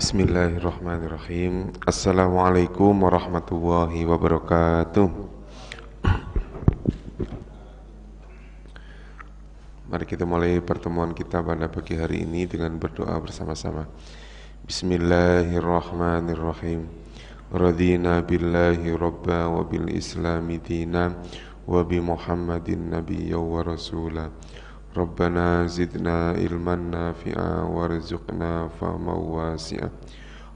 Bismillahirrahmanirrahim. Assalamualaikum warahmatullahi wabarakatuh. Mari kita mulai pertemuan kita pada pagi hari ini dengan berdoa bersama-sama. Bismillahirrahmanirrahim. Radina billahi rabba wa bil islami dina wa bi muhammadin nabiyya wa rasula. Rabbana zidna ilman nafi'a warzuqna fahman wasi'a.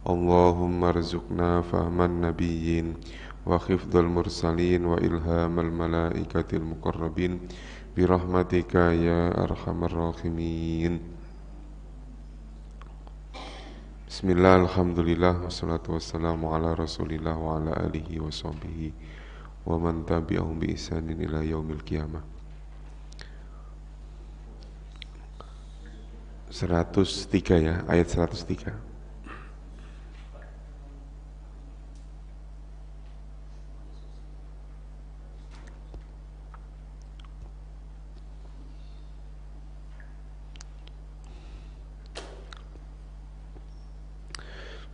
Allahumma rzuqna fahman nabiyyin wa khifdal mursalin wa ilhamal malaikatil muqarrabin birahmatika ya arhamar rahimin. Bismillah, alhamdulillah, wassalatu wassalamu ala rasulillah wa ala alihi wa sahbihi wa man tabi'ahum bi ihsanin ila yaumil qiyamah. 103 ya, ayat 103.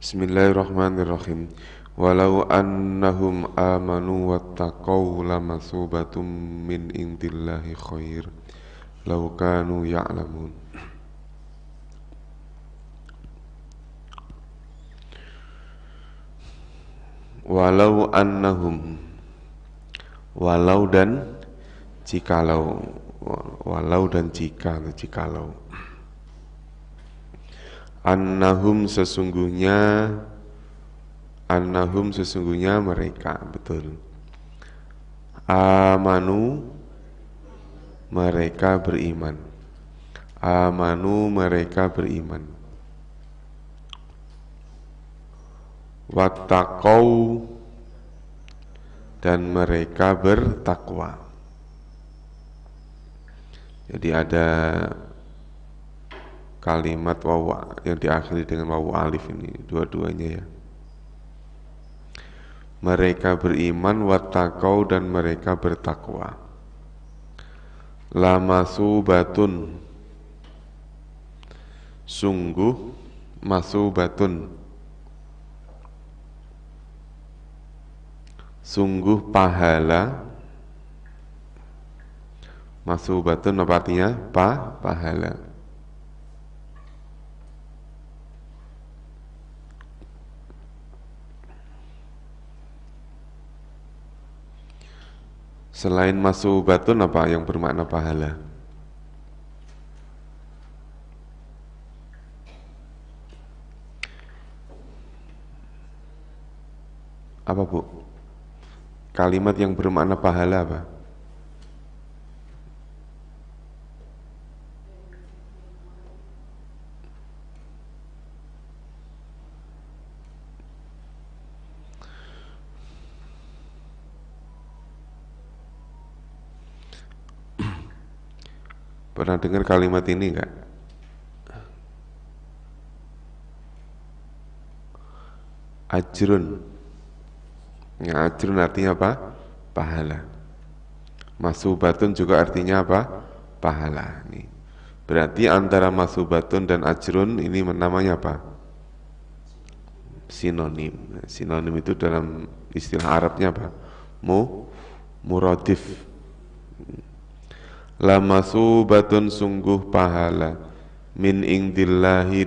Bismillahirrahmanirrahim. Walau annahum amanu wattaqau lamathubatum min indillahi khair law kanu ya'lamun. Walau annahum, walau dan jikalau, walau dan jikalau. Annahum sesungguhnya mereka, betul. Amanu mereka beriman. Amanu mereka beriman. Wattaqau dan mereka bertakwa. Jadi ada kalimat waw yang diakhiri dengan waw alif ini, dua-duanya ya. Mereka beriman, wattaqau dan mereka bertakwa. Lamasubatun, sungguh, masubatun, sungguh pahala. Masubatun apa artinya? Pahala. Selain masubatun apa yang bermakna pahala? Apa Bu? Kalimat yang bermakna pahala apa? Pernah dengar kalimat ini enggak? Ajrun. Ya, ajrun artinya apa? Pahala. Masubatun juga artinya apa? Pahala. Nih. Berarti antara masubatun dan ajrun ini namanya apa? Sinonim. Sinonim itu dalam istilah Arabnya apa? Muradif. Lamasubatun sungguh pahala min indillahi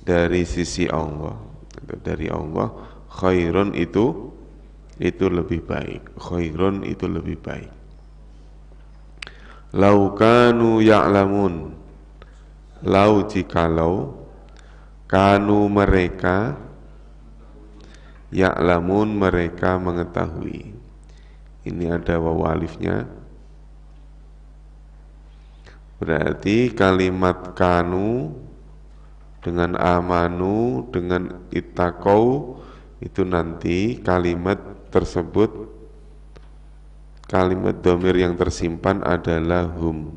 dari sisi Allah. Dari Allah, khairun itu lebih baik. Khairun itu lebih baik. Lau kanu ya'lamun, lau jikalau, kanu mereka, ya'lamun mereka mengetahui. Ini ada waw alifnya. Berarti kalimat kanu dengan amanu dengan ittaqau itu nanti kalimat tersebut, kalimat dhamir yang tersimpan adalah hum,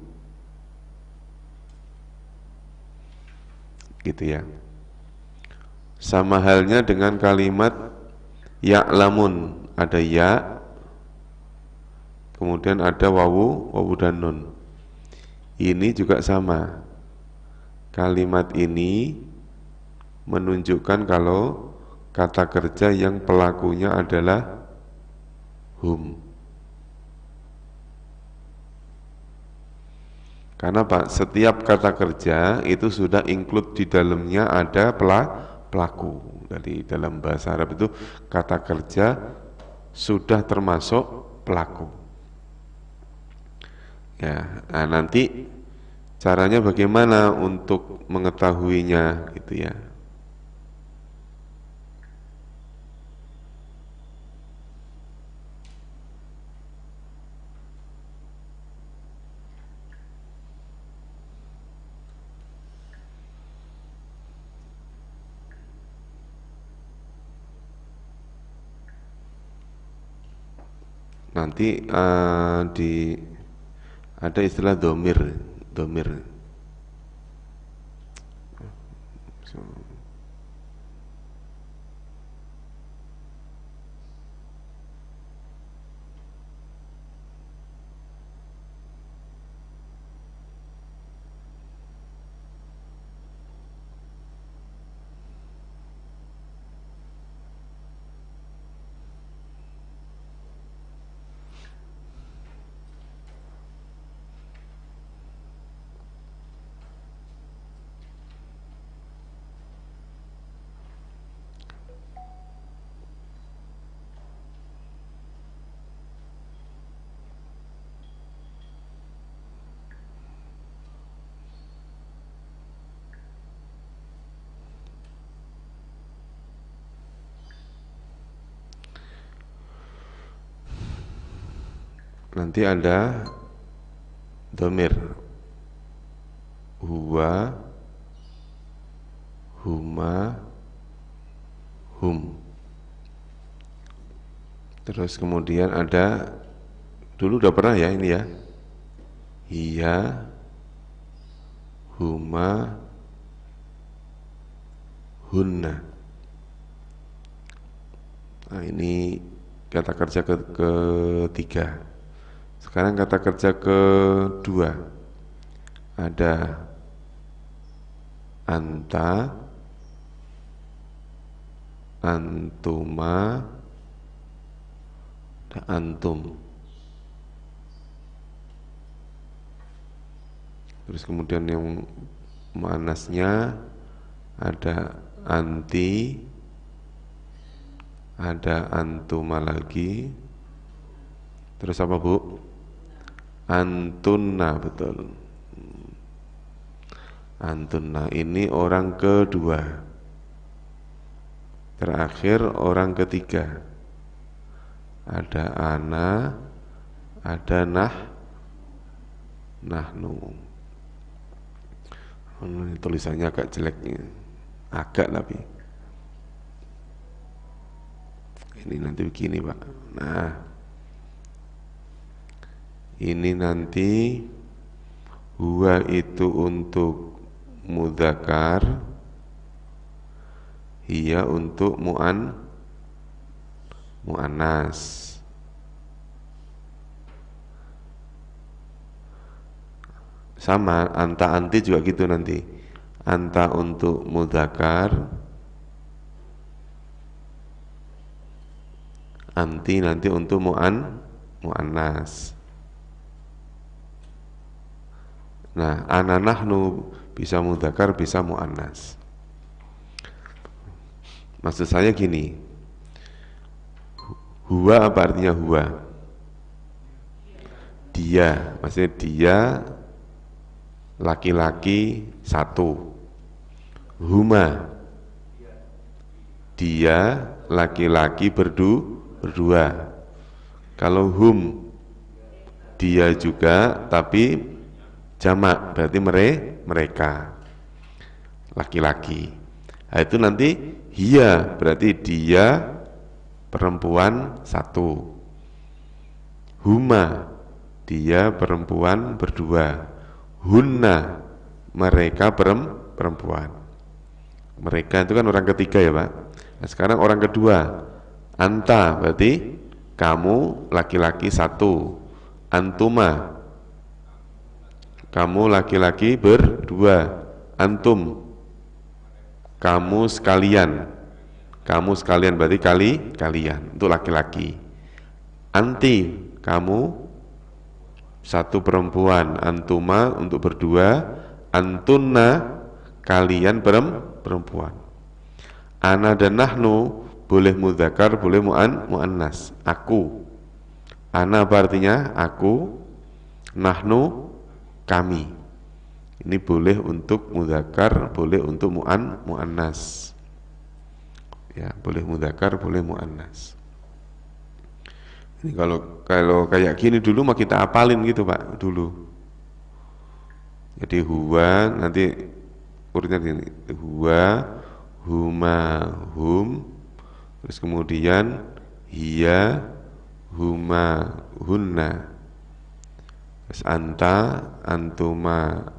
gitu ya. Sama halnya dengan kalimat ya'lamun, ada ya, kemudian ada wawu dan nun. Ini juga sama. Kalimat ini menunjukkan kalau kata kerja yang pelakunya adalah hum. Karena Pak, setiap kata kerja itu sudah include di dalamnya ada pelaku. Jadi dalam bahasa Arab itu kata kerja sudah termasuk pelaku. Ya, nah nanti caranya bagaimana untuk mengetahuinya gitu ya. Nanti ada istilah domir, domir. Nanti ada domir, huwa, huma, hum. Terus kemudian ada, dulu udah pernah ya ini ya, hiya, huma, hunna. Nah ini kata kerja ketiga. Sekarang kata kerja kedua. Ada anta, antuma, dan antum. Terus kemudian yang muannasnya ada anti, ada antuma lagi. Terus apa Bu? Antunna, betul. Antunna ini orang kedua. Terakhir orang ketiga. Ada ana, ada nahnu. Tulisannya agak jeleknya, agak tapi ini nanti begini Pak. Nah ini nanti huwa itu untuk mudzakkar, hiya untuk muannas. Sama anta anti juga gitu nanti. Anta untuk mudzakkar, anti nanti untuk muannas. Nah, ana nahnu bisa mudzakkar bisa muannas. Maksud saya gini, huwa apa artinya huwa? Dia, maksudnya dia laki-laki satu. Huma, dia laki-laki berdua. Kalau hum, dia juga tapi jamak, berarti mereka laki-laki. Nah, itu nanti hiya, berarti dia perempuan satu. Huma, dia perempuan berdua. Hunna, mereka perempuan. Mereka itu kan orang ketiga ya Pak. Nah, sekarang orang kedua. Anta, berarti kamu laki-laki satu. Antuma, kamu laki-laki berdua. Antum, kamu sekalian. Kamu sekalian berarti kalian untuk laki-laki. Anti, kamu satu perempuan. Antuma untuk berdua. Antunna, kalian perempuan. Ana dan nahnu boleh mudzakkar, boleh muannas. Aku. Ana apa artinya? Aku. Nahnu, kami. Ini boleh untuk mudzakkar, boleh untuk muannas. Ya, boleh mudzakkar, boleh muannas. Ini kalau kayak gini dulu mah kita apalin gitu Pak dulu. Jadi huwa nanti urutnya gini, huwa, huma, hum, terus kemudian hiya, huma, hunna, terus anta, antuma,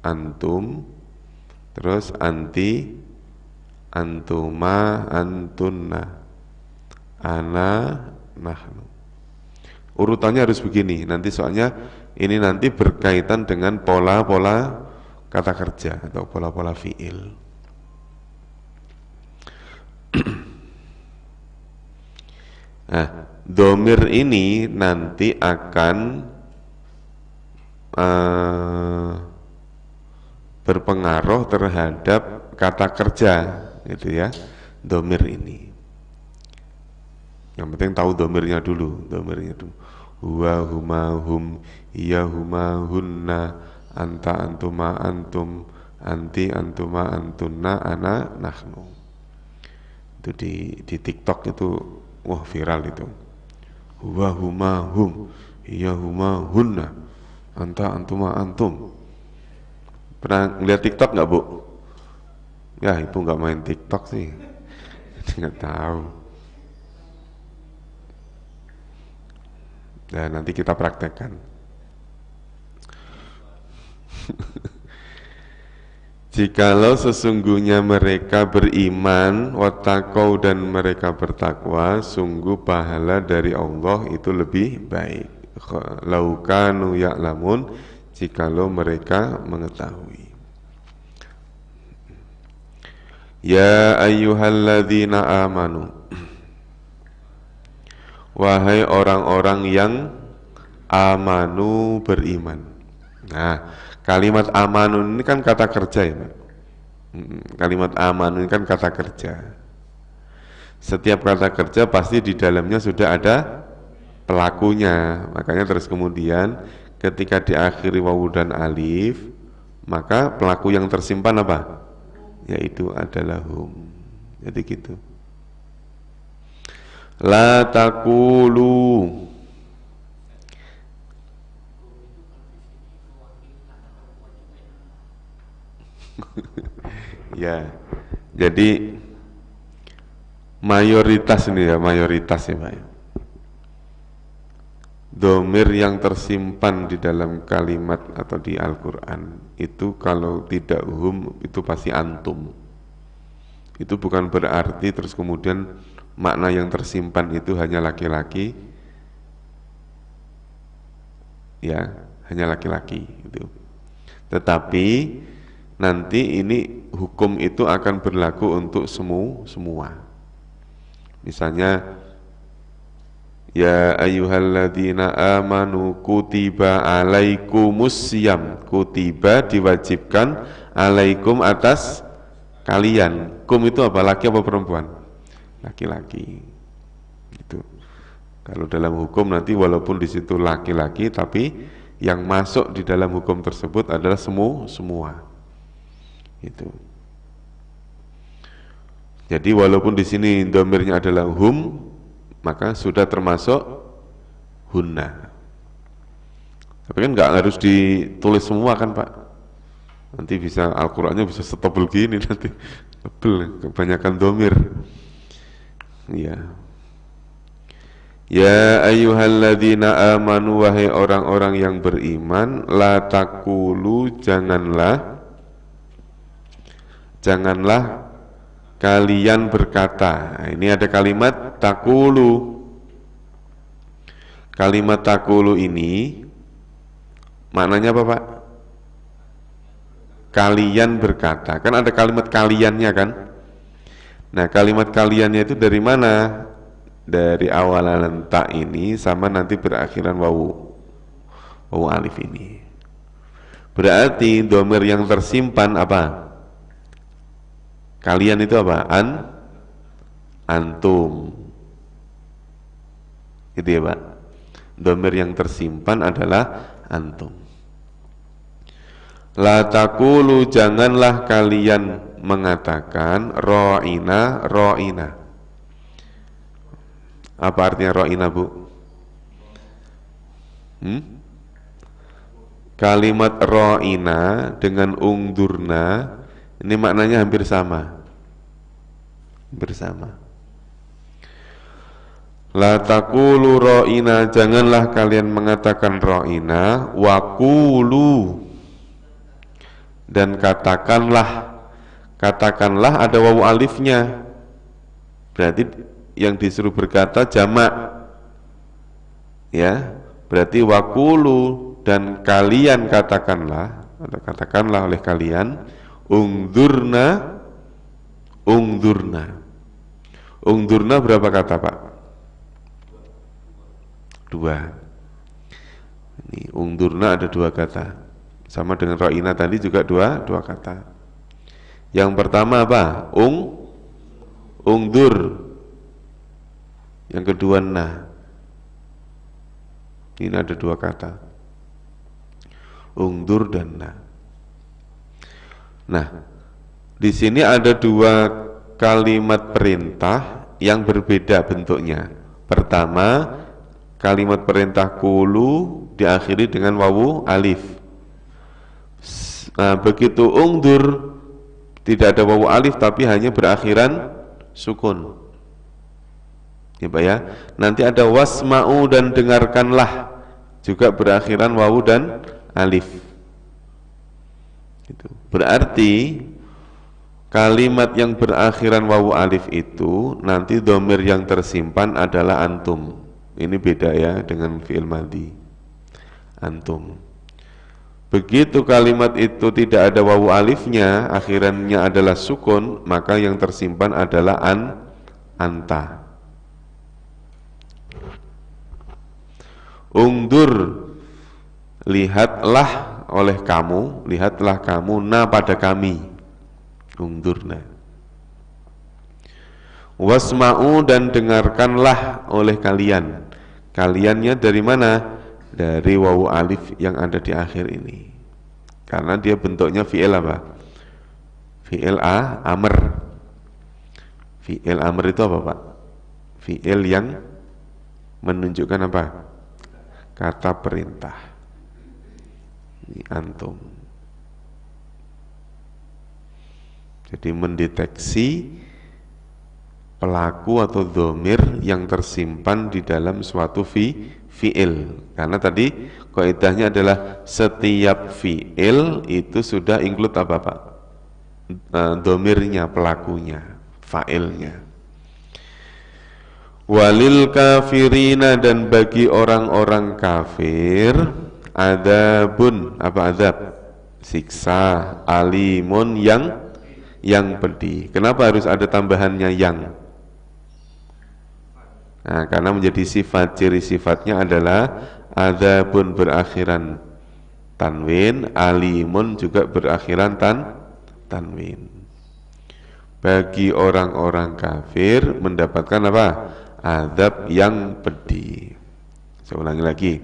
antum, terus anti, antuma, antunna, ana, nahnu. Urutannya harus begini. Nanti soalnya ini nanti berkaitan dengan pola-pola kata kerja atau pola-pola fiil. Nah, domir ini nanti akan berpengaruh terhadap kata kerja, gitu ya. Domir ini. Yang penting tahu domirnya dulu, Huwa, huma, hum, iya, huma, hunna, anta, antuma, antum, anti, antuma, antunna, ana, nahnu. Itu di TikTok itu, wah viral itu. Huwa, huma, hum, iya, huma, hunna, anta, antuma, antum. Pernah lihat TikTok nggak Bu? Ya ibu nggak main TikTok sih, nggak tahu. Dan nanti kita praktekkan. Jikalau sesungguhnya mereka beriman, wattaqau dan mereka bertakwa, sungguh pahala dari Allah itu lebih baik. Laukanu ya'lamun, jikalau mereka mengetahui. Ya ayyuhalladzina amanu, wahai orang-orang yang amanu, beriman. Nah, kalimat amanu ini kan kata kerja ya Pak. Kalimat amanu ini kan kata kerja. Setiap kata kerja pasti di dalamnya sudah ada pelakunya. Makanya terus kemudian ketika diakhiri wawu dan alif, maka pelaku yang tersimpan apa? Yaitu adalah hum. Jadi gitu. La taqulu, ya, jadi mayoritas ini ya, mayoritas ya Pak. Domir yang tersimpan di dalam kalimat atau di Al-Quran itu kalau tidak hum itu pasti antum. Itu bukan berarti terus kemudian makna yang tersimpan itu hanya laki-laki, ya, hanya laki-laki itu. Tetapi nanti ini hukum itu akan berlaku untuk semua. Misalnya, ya ayyuhalladzina amanu kutiba alaikumusiyam, kutiba diwajibkan, alaikum atas kalian. Kum itu apa? Laki apa perempuan? Laki-laki. Gitu. Kalau dalam hukum nanti walaupun di situ laki-laki, tapi yang masuk di dalam hukum tersebut adalah semua. Itu. Jadi walaupun di sini dhamirnya adalah hum, maka sudah termasuk hunna. Tapi kan nggak harus ditulis semua kan Pak? Nanti bisa Al-Qur'annya bisa setebel gini nanti, tebel, kebanyakan dhamir. Ya. Ya ayyuhalladzina amanu, wahai orang-orang yang beriman, la taqulu, janganlah kalian berkata. Nah, ini ada kalimat taqulu. Kalimat taqulu ini maknanya apa Pak? Kalian berkata. Kan ada kalimat kaliannya kan? Nah, kalimat kaliannya itu dari mana? Dari awalan ta ini sama nanti berakhiran wawu alif ini. Berarti domir yang tersimpan apa? Kalian itu apa? Antum. Gitu ya Pak. Domir yang tersimpan adalah antum. La taqulu, janganlah kalian mengatakan ro'ina. Apa artinya ro'ina, Bu? Kalimat ro'ina dengan ungdurna ini maknanya hampir sama. La taqulu ro'ina, janganlah kalian mengatakan ro'ina. Waqulu, dan katakanlah ada wawu alifnya. Berarti yang disuruh berkata jamak. Ya, berarti waqulu, dan kalian katakanlah, atau katakanlah oleh kalian, ungdurna. Ungdurna berapa kata Pak? 2. Ini ungdurna ada 2 kata. Sama dengan ro'ina tadi juga 2 kata. Yang pertama apa? Ungdur. Yang kedua na. Ini ada 2 kata. Ungdur dan na. Nah, di sini ada 2 kalimat perintah yang berbeda bentuknya. Pertama, kalimat perintah kulu diakhiri dengan wawu alif. Nah, begitu ungdur tidak ada wawu alif tapi hanya berakhiran sukun. Ya Pak ya. Nanti ada wasma'u, dan dengarkanlah, juga berakhiran wawu dan alif. Gitu. Berarti kalimat yang berakhiran wawu alif itu nanti domir yang tersimpan adalah antum. Ini beda ya dengan fi'il madhi. Antum. Begitu kalimat itu tidak ada wawu alifnya, akhirannya adalah sukun, maka yang tersimpan adalah anta. Ungdur, lihatlah kamu na pada kami. Ungdurna. Wasma'u, dan dengarkanlah oleh kalian. Kaliannya dari mana? Dari wawu alif yang ada di akhir ini. Karena dia bentuknya fi'il apa? Fi'il amr. Fi'il amr itu apa Pak? Fi'il yang menunjukkan apa? Kata perintah. Ini antum. Jadi mendeteksi pelaku atau dhamir yang tersimpan di dalam suatu fi'il. Karena tadi kaidahnya adalah setiap fi'il itu sudah include apa Pak? Dhamirnya, pelakunya, fa'ilnya. Walil kafirina, dan bagi orang-orang kafir, adzabun, apa azab? Siksa, alimun, yang pedih. Kenapa harus ada tambahannya yang? Nah, karena menjadi sifat, ciri sifatnya adalah adzabun berakhiran tanwin, alimun juga berakhiran tanwin. Bagi orang-orang kafir mendapatkan apa? Azab yang pedih. Saya ulangi lagi.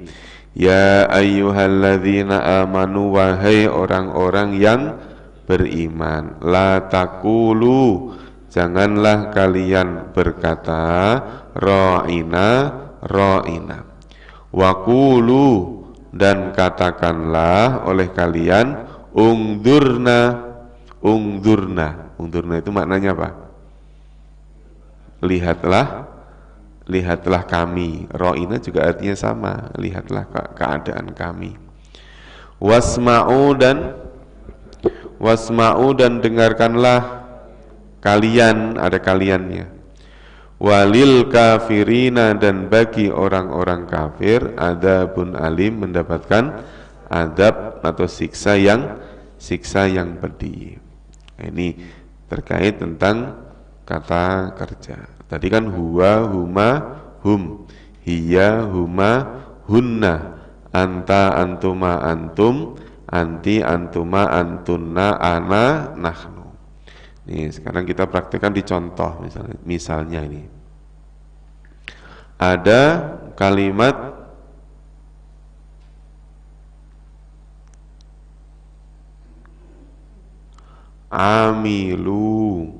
Ya ayyuhalladzina amanu, wahai orang-orang yang beriman, la taqulu, janganlah kalian berkata ra'ina. Waqulu, dan katakanlah oleh kalian ungdurna. Ungdurna itu maknanya apa? Lihatlah kami. Ra'ina juga artinya sama, lihatlah keadaan kami. Wasma'u, dan dengarkanlah kalian, ada kaliannya. Walil kafirina, dan bagi orang-orang kafir, adzabun alim, mendapatkan adab atau siksa yang pedih. Ini terkait tentang kata kerja. Tadi kan huwa, huma, hum, hiya, huma, hunna, anta, antuma, antum, anti, antuma, antunna, ana, nahnu. Nih, sekarang kita praktekkan di contoh misalnya ini. Ada kalimat amilu.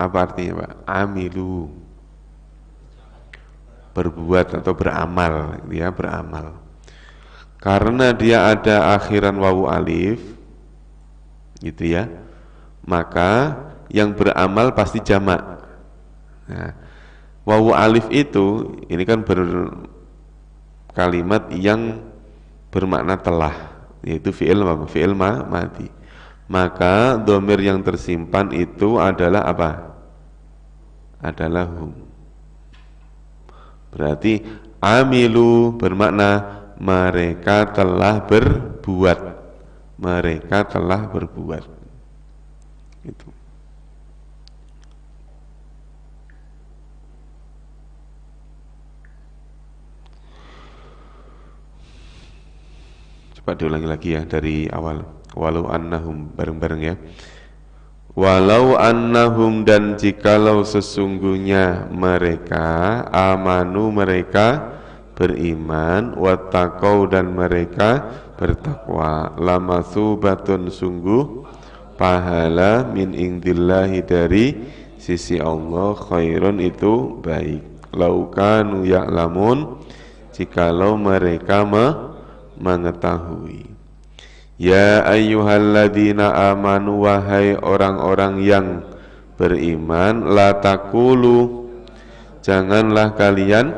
Apa artinya, Pak? Amilu. Berbuat atau beramal, dia beramal. Karena dia ada akhiran wawu alif, gitu ya, maka yang beramal pasti jamak. Nah, wawu alif itu ini kan berkalimat yang bermakna telah, yaitu fi'il madi. Maka dhamir yang tersimpan itu adalah apa? Adalah hum. Berarti amilu bermakna mereka telah berbuat. Mereka telah berbuat. Itu. Coba diulangi lagi ya dari awal. Walau annahum, bareng-bareng ya. Walau annahum, dan jikalau sesungguhnya mereka amanu, mereka beriman, wattaqau, dan mereka bertakwa, lamatsubatun, sungguh pahala, min indillahi, dari sisi Allah, khairun, itu baik, laukanu ya'lamun, jikalau mereka mengetahui. Ya ayyuhalladzina amanu, wahai orang-orang yang beriman, la taqulu, janganlah kalian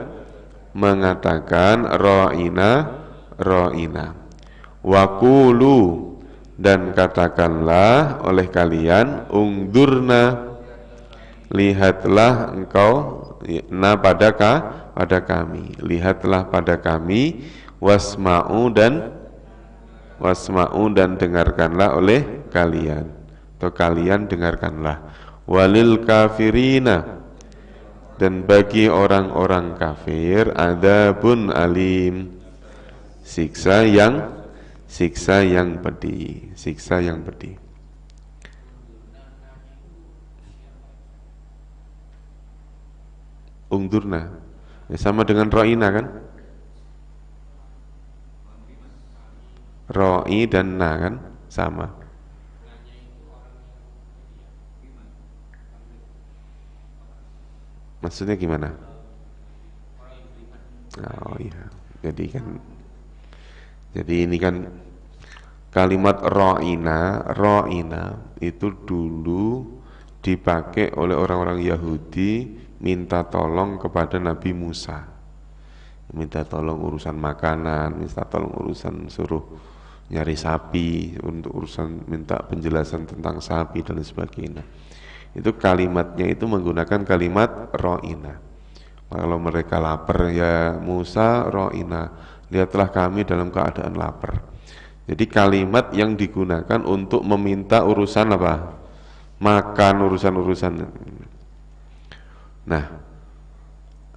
mengatakan ra'ina, ra'ina. Waqulu, dan katakanlah oleh kalian, ungdurna, lihatlah engkau, na pada kami, lihatlah pada kami, wasma'u, dan dengarkanlah oleh kalian, atau kalian dengarkanlah, walil kafirina, dan bagi orang-orang kafir, adzabun alim, siksa yang pedih, siksa yang pedih. Ungdurna ya, sama dengan ro'ina kan, ro'i dan na kan sama. Maksudnya gimana? Oh iya, jadi ini kan kalimat ro'ina itu dulu dipakai oleh orang-orang Yahudi minta tolong kepada Nabi Musa, minta tolong urusan makanan, minta tolong urusan suruh nyari sapi, untuk urusan minta penjelasan tentang sapi dan sebagainya. Itu kalimatnya itu menggunakan kalimat ro'ina. Kalau mereka lapar, ya Musa ro'ina, lihatlah kami dalam keadaan lapar. Jadi kalimat yang digunakan untuk meminta urusan apa? Makan, urusan-urusan. Nah,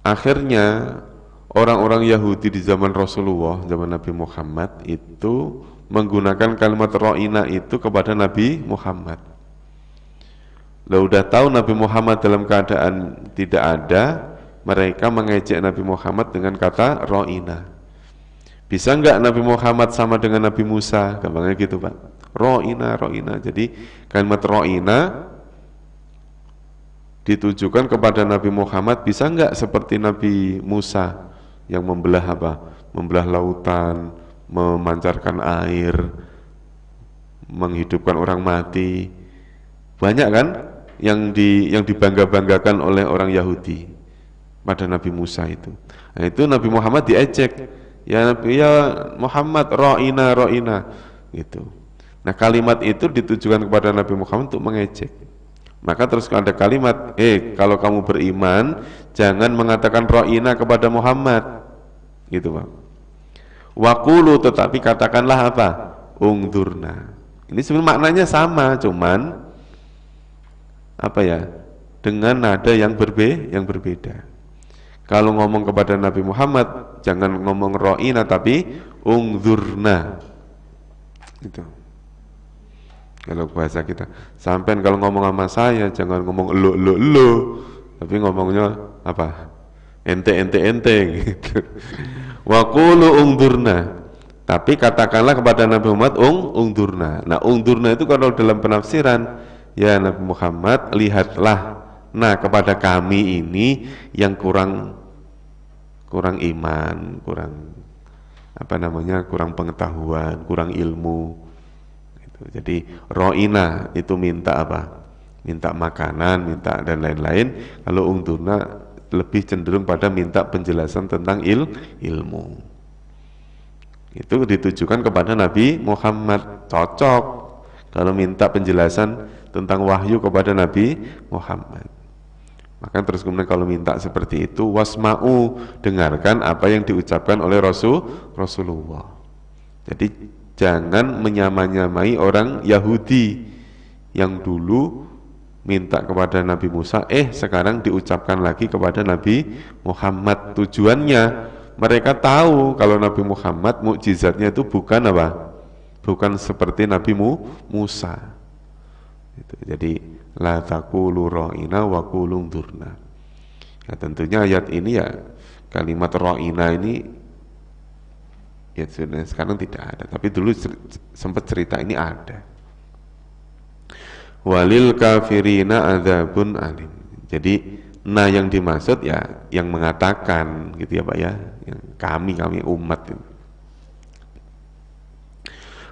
akhirnya orang-orang Yahudi di zaman Rasulullah, zaman Nabi Muhammad itu menggunakan kalimat ro'ina itu kepada Nabi Muhammad. Lah udah tahu Nabi Muhammad dalam keadaan tidak ada, mereka mengejek Nabi Muhammad dengan kata ro'ina. Bisa enggak Nabi Muhammad sama dengan Nabi Musa? Gampangnya gitu, Pak. Ro'ina. Jadi kalimat ro'ina ditujukan kepada Nabi Muhammad, bisa enggak seperti Nabi Musa yang membelah apa? Membelah lautan, memancarkan air, menghidupkan orang mati. Banyak kan yang dibangga-banggakan oleh orang Yahudi pada Nabi Musa itu. Nah, itu Nabi Muhammad diejek. Ya Muhammad ro'ina gitu. Nah, kalimat itu ditujukan kepada Nabi Muhammad untuk mengejek. Maka terus ada kalimat, kalau kamu beriman jangan mengatakan ro'ina kepada Muhammad, gitu Pak. Waqulu, tetapi katakanlah apa? Ungdurna. Ini sebenarnya maknanya sama, cuman apa ya? Dengan nada yang berbeda. Kalau ngomong kepada Nabi Muhammad, jangan ngomong ro'ina tapi ungzurna. Itu. Kalau bahasa kita, sampai kalau ngomong sama saya jangan ngomong elo, tapi ngomongnya apa? Ente gitu. Wa qulu ungdurna. Tapi katakanlah kepada Nabi Muhammad ungdurna. Nah, ungdurna itu kalau dalam penafsiran, ya Nabi Muhammad, lihatlah kepada kami ini yang kurang iman, kurang kurang pengetahuan, kurang ilmu. Jadi ro'ina itu minta apa? Minta makanan, minta dan lain-lain. Kalau ungdurna lebih cenderung pada minta penjelasan tentang ilmu. Itu ditujukan kepada Nabi Muhammad. Cocok kalau minta penjelasan tentang wahyu kepada Nabi Muhammad. Maka terus kemudian kalau minta seperti itu, wasma'u, dengarkan apa yang diucapkan oleh Rasulullah. Jadi jangan menyamai orang Yahudi yang dulu minta kepada Nabi Musa, sekarang diucapkan lagi kepada Nabi Muhammad. Tujuannya mereka tahu kalau Nabi Muhammad mukjizatnya itu bukan apa? Bukan seperti Nabi Musa. Jadi la taqulu ra'ina wa qulu undurna. Ya, tentunya ayat ini ya kalimat ra'ina ini ya sekarang tidak ada, tapi dulu sempat cerita ini ada. Walil kafirina adzabun alim. Jadi yang dimaksud ya yang mengatakan gitu ya Pak ya, yang kami umat itu.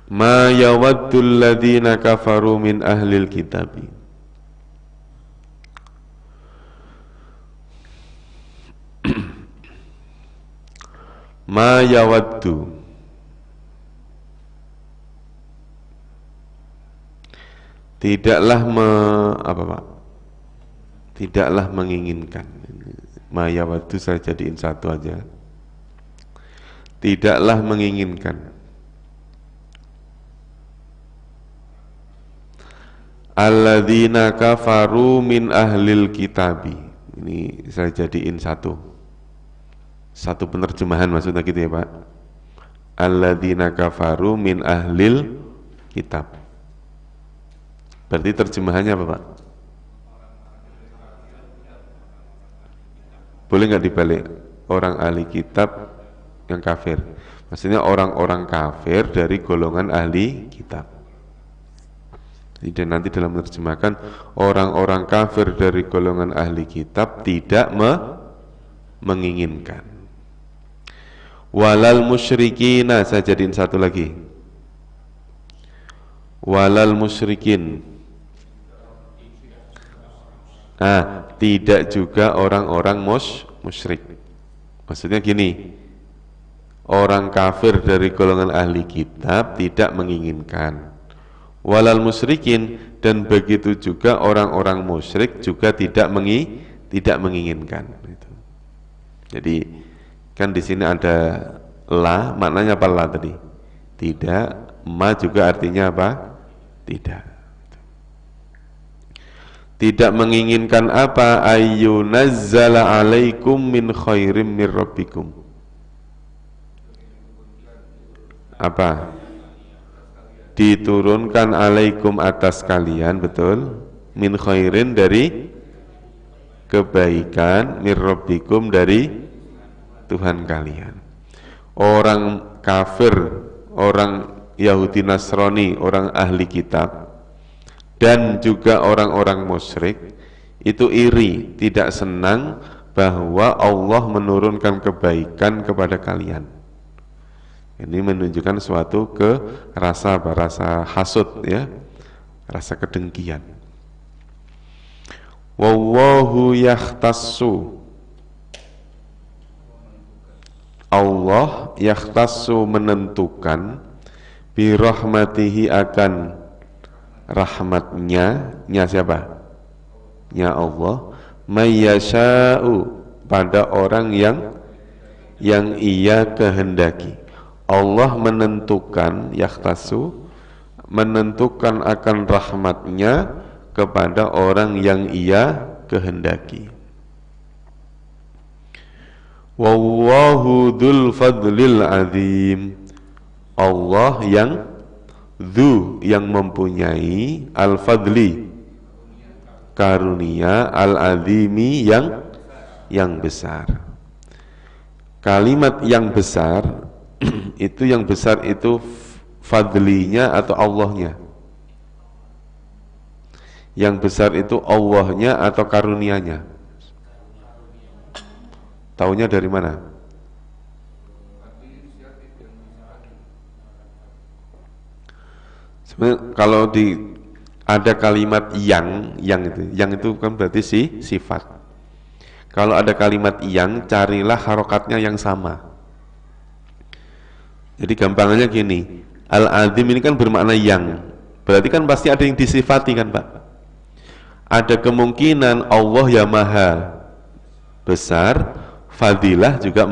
Ma yawaddul ladzina kafaru min ahlil kitabi. Ma yawaddu, tidaklah tidaklah menginginkan. Ma yawaddu saya jadiin satu aja. Tidaklah menginginkan. Alladzina kafaru min ahlil kitabi. Ini saya jadiin satu penerjemahan, maksudnya gitu ya Pak. Alladzina kafaru min ahlil kitab. Berarti terjemahannya apa Pak? Boleh nggak dibalik? Orang ahli kitab yang kafir. Maksudnya orang-orang kafir dari golongan ahli kitab. Dan nanti dalam menerjemahkan, orang-orang kafir dari golongan ahli kitab tidak menginginkan. Walal musyrikina, saya jadiin satu lagi. Walal musyrikin. Tidak juga orang-orang musyrik. Maksudnya gini, orang kafir dari golongan ahli kitab tidak menginginkan. Walal musyrikin, dan begitu juga orang-orang musyrik juga tidak menginginkan. Jadi kan di sini ada la, maknanya apa la tadi? Tidak. Ma juga artinya apa? Tidak. Tidak menginginkan apa? Ayyunazzala alaikum min khairim mir rabbikum. Apa? Diturunkan alaikum atas kalian, betul, min khairin dari kebaikan, mir rabbikum dari Tuhan kalian. Orang kafir, orang Yahudi Nasrani, orang ahli kitab, dan juga orang-orang musyrik itu iri, tidak senang bahwa Allah menurunkan kebaikan kepada kalian. Ini menunjukkan suatu rasa hasud ya, rasa kedengkian. Wallahu yahtassu, Allah yahtassu menentukan, bi rahmatihi akan rahmatnya, siapa? Ya Allah, mayyasha'u, pada orang yang ia kehendaki. Allah menentukan, yahtassu menentukan akan rahmatnya kepada orang yang ia kehendaki. Wallahu dzul fadlil azim. Allah yang dzu yang mempunyai al-fadli karunia, al-azimi yang besar. Kalimat yang besar itu yang besar itu fadlinya atau Allahnya? Yang besar itu Allahnya atau karunianya? Taunya dari mana? Sebenarnya kalau ada kalimat yang itu kan berarti sifat. Kalau ada kalimat yang, carilah harokatnya yang sama. Jadi gampangannya gini, al-azim ini kan bermakna yang, berarti kan pasti ada yang disifati kan Pak. Ada kemungkinan Allah ya maha besar, fadilah juga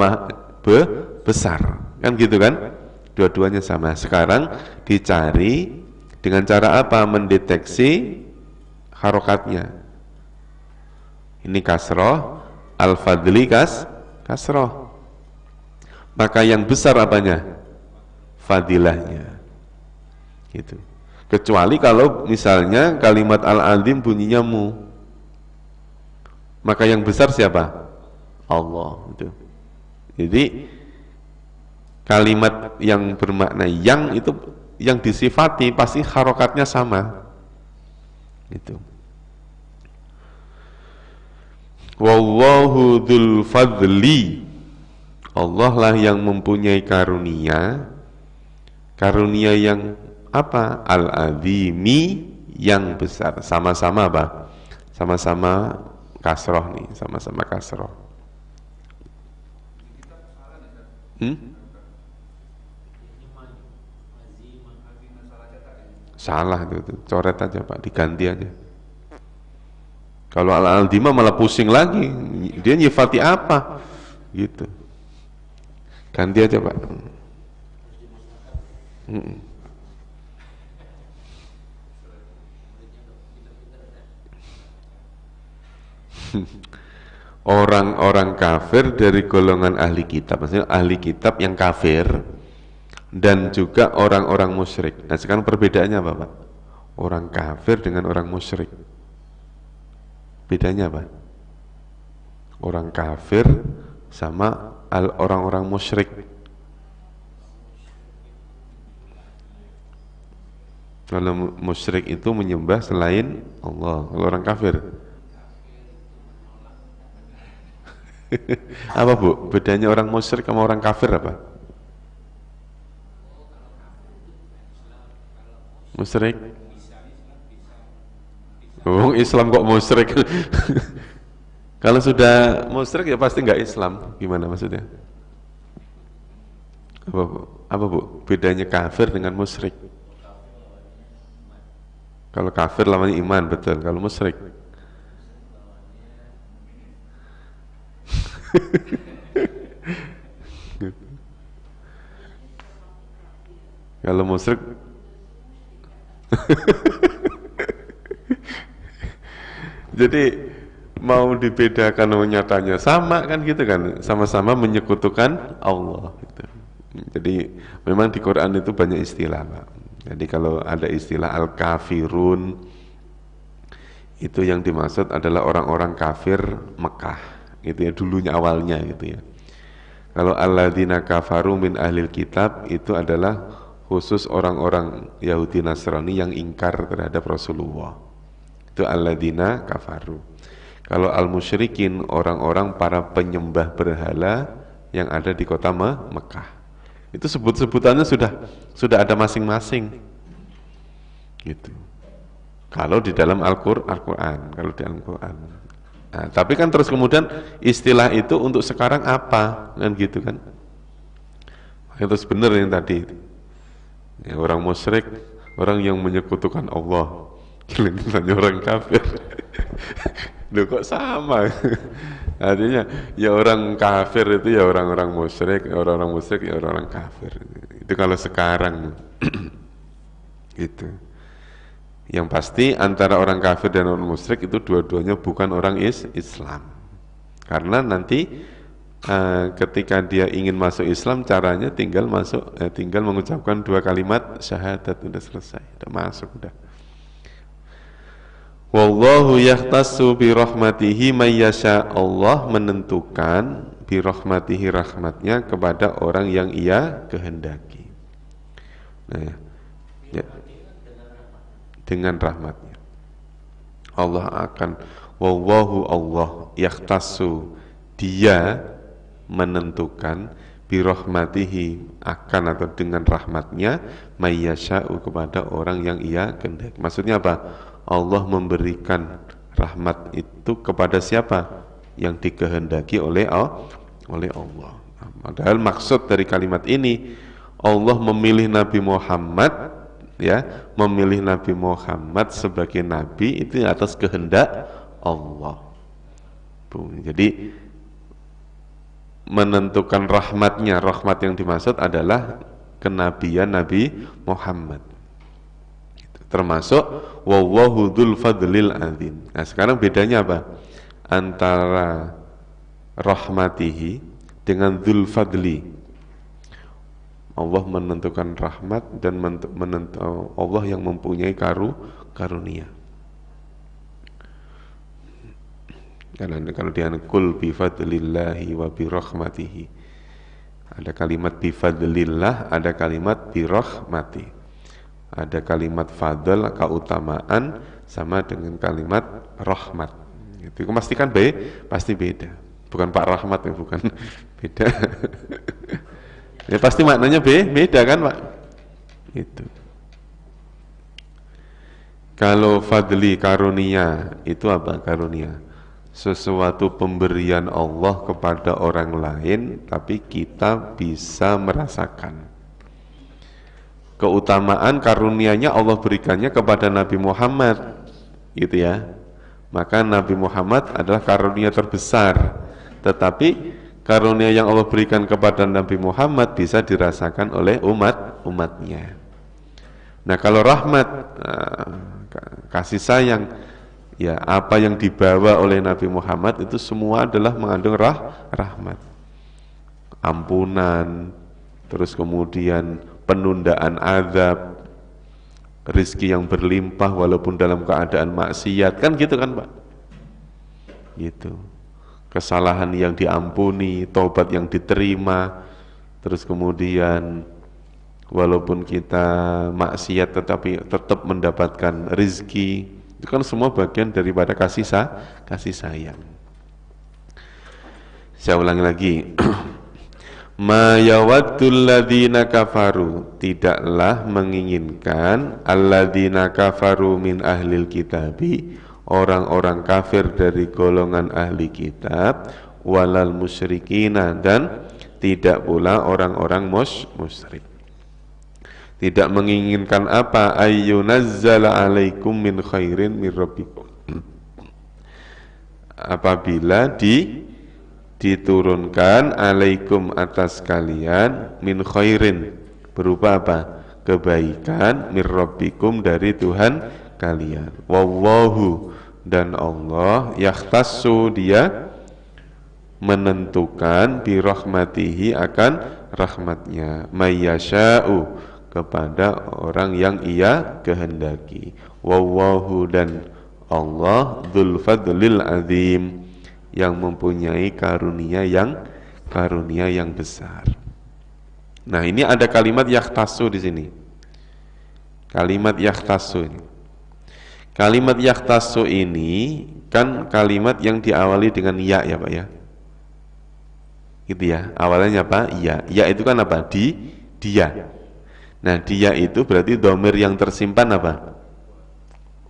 besar, kan gitu kan? Dua-duanya sama. Sekarang dicari dengan cara apa? Mendeteksi harokatnya. Ini kasroh, al-fadli kasroh. Maka yang besar apanya? Fadilahnya. Gitu. Kecuali kalau misalnya kalimat al-azim bunyinya mu. Maka yang besar siapa? Allah. Gitu. Jadi kalimat yang bermakna yang itu yang disifati pasti harokatnya sama. Gitu. Wallahu dzul fadli. Allah lah yang mempunyai karunia. Karunia yang apa? Al-azimi yang besar. Sama-sama apa? Sama-sama kasroh nih, sama-sama kasroh. Salah itu, coret aja Pak, diganti aja. Kalau al-azima malah pusing lagi, dia nyifati apa? Gitu. Ganti aja Pak. Orang-orang kafir dari golongan ahli kitab, maksudnya ahli kitab yang kafir dan juga orang-orang musyrik. Nah sekarang perbedaannya apa Pak? Orang kafir dengan orang musyrik, bedanya apa? Orang kafir sama orang-orang musyrik. Kalau musyrik itu menyembah selain Allah. Kalau orang kafir apa Bu? Bedanya orang musyrik sama orang kafir apa? Musyrik? Oh, Islam kok musyrik? Kalau sudah musyrik ya pasti nggak Islam. Gimana maksudnya? Apa Bu? Bedanya kafir dengan musyrik? Kalau kafir lawannya iman, betul. Kalau musyrik kalau musyrik jadi mau dibedakan nyatanya sama kan gitu kan, sama-sama menyekutukan Allah gitu. Jadi memang di Quran itu banyak istilah Pak. Jadi kalau ada istilah al-kafirun itu yang dimaksud adalah orang-orang kafir Mekah gitu ya, dulunya awalnya gitu ya. Kalau alladzina kafaru min ahlil kitab itu adalah khusus orang-orang Yahudi Nasrani yang ingkar terhadap Rasulullah. Itu alladzina kafaru. Kalau al-musyrikin orang-orang para penyembah berhala yang ada di kota Mekah. Itu sebut-sebutannya sudah ada masing-masing. Gitu. Kalau di dalam Al-Qur'an, kalau di Al-Qur'an. Nah, tapi kan terus kemudian istilah itu untuk sekarang apa? Kan gitu kan? Itu benar yang tadi. Ya, orang musyrik, orang yang menyekutukan Allah. Giliran orang kafir. Loh kok sama? Artinya ya orang kafir itu ya orang-orang musyrik, orang-orang musyrik ya orang-orang kafir. Itu kalau sekarang. Gitu. Yang pasti antara orang kafir dan orang musyrik itu dua-duanya bukan orang Islam. Karena nanti ketika dia ingin masuk Islam, caranya tinggal mengucapkan 2 kalimat syahadat, udah selesai, udah masuk udah. Wallahu yahtassu bi rahmatihi may yasha. Allah menentukan bi rahmatihi, rahmatnya kepada orang yang Ia kehendaki. Nah, ya, dengan rahmatnya Allah akan, wallahu, Allah yahtassu, Dia menentukan bi rahmatihi, akan atau dengan rahmatnya, may yasha'u, kepada orang yang Ia kehendaki. Maksudnya apa? Allah memberikan rahmat itu kepada siapa? Yang dikehendaki oleh Allah. Nah, padahal maksud dari kalimat ini, Allah memilih Nabi Muhammad, ya, memilih Nabi Muhammad sebagai nabi itu atas kehendak Allah. Tuh, jadi menentukan rahmatnya, rahmat yang dimaksud adalah kenabian Nabi Muhammad. Termasuk wallahu dzul fadlil adzim. Nah, sekarang bedanya apa? Antara rahmatihi dengan dzul fadli. Allah menentukan rahmat dan Allah yang mempunyai karunia. Karena kalau dia kul bi fadlillahi wa bi rahmatihi. Ada kalimat bi fadlillah, ada kalimat bi rahmati. Ada kalimat fadl, keutamaan, sama dengan kalimat rahmat. Itu memastikan pasti beda. Bukan Pak Rahmat ya, bukan, beda. Ya pasti maknanya beda kan Pak? Itu. Kalau fadli, karunia, itu apa karunia? Sesuatu pemberian Allah kepada orang lain, tapi kita bisa merasakan. Keutamaan karunianya Allah berikannya kepada Nabi Muhammad, gitu ya. Maka Nabi Muhammad adalah karunia terbesar. Tetapi karunia yang Allah berikan kepada Nabi Muhammad bisa dirasakan oleh umatnya. Nah, kalau rahmat, kasih sayang, ya, apa yang dibawa oleh Nabi Muhammad itu semua adalah mengandung rahmat, ampunan, terus kemudian penundaan azab, rizki yang berlimpah walaupun dalam keadaan maksiat, kan gitu kan Pak? Gitu. Kesalahan yang diampuni, taubat yang diterima, terus kemudian walaupun kita maksiat tetapi tetap mendapatkan rizki. Itu kan semua bagian daripada kasih sayang. Saya ulangi lagi. Ma yawaddul ladzina kafaru, tidaklah menginginkan alladzina kafaru min ahlil kitabi, orang-orang kafir dari golongan ahli kitab, walal musyrikina, dan tidak pula orang-orang musyrik. Tidak menginginkan apa? Ayyunazzala alaikum min khairin min rabbikum, apabila diturunkan alaikum atas kalian min khairin, berupa apa? Kebaikan, min rabbikum, dari Tuhan kalian. Wallahu, dan Allah, yakhtassu, dia menentukan bi rahmatihi, akan rahmatnya, mayyasha'u, kepada orang yang Ia kehendaki. Wallahu, dan Allah, dzul fadlil adzim, yang mempunyai karunia yang besar. Nah, ini ada kalimat yakhtassu di sini. Kalimat yakhtassu ini. Kalimat yakhtassu ini kan kalimat yang diawali dengan ya, ya Pak ya. Gitu ya. Awalnya apa? Ya. Ya itu kan apa? Dia. Nah, dia itu berarti dhamir yang tersimpan apa?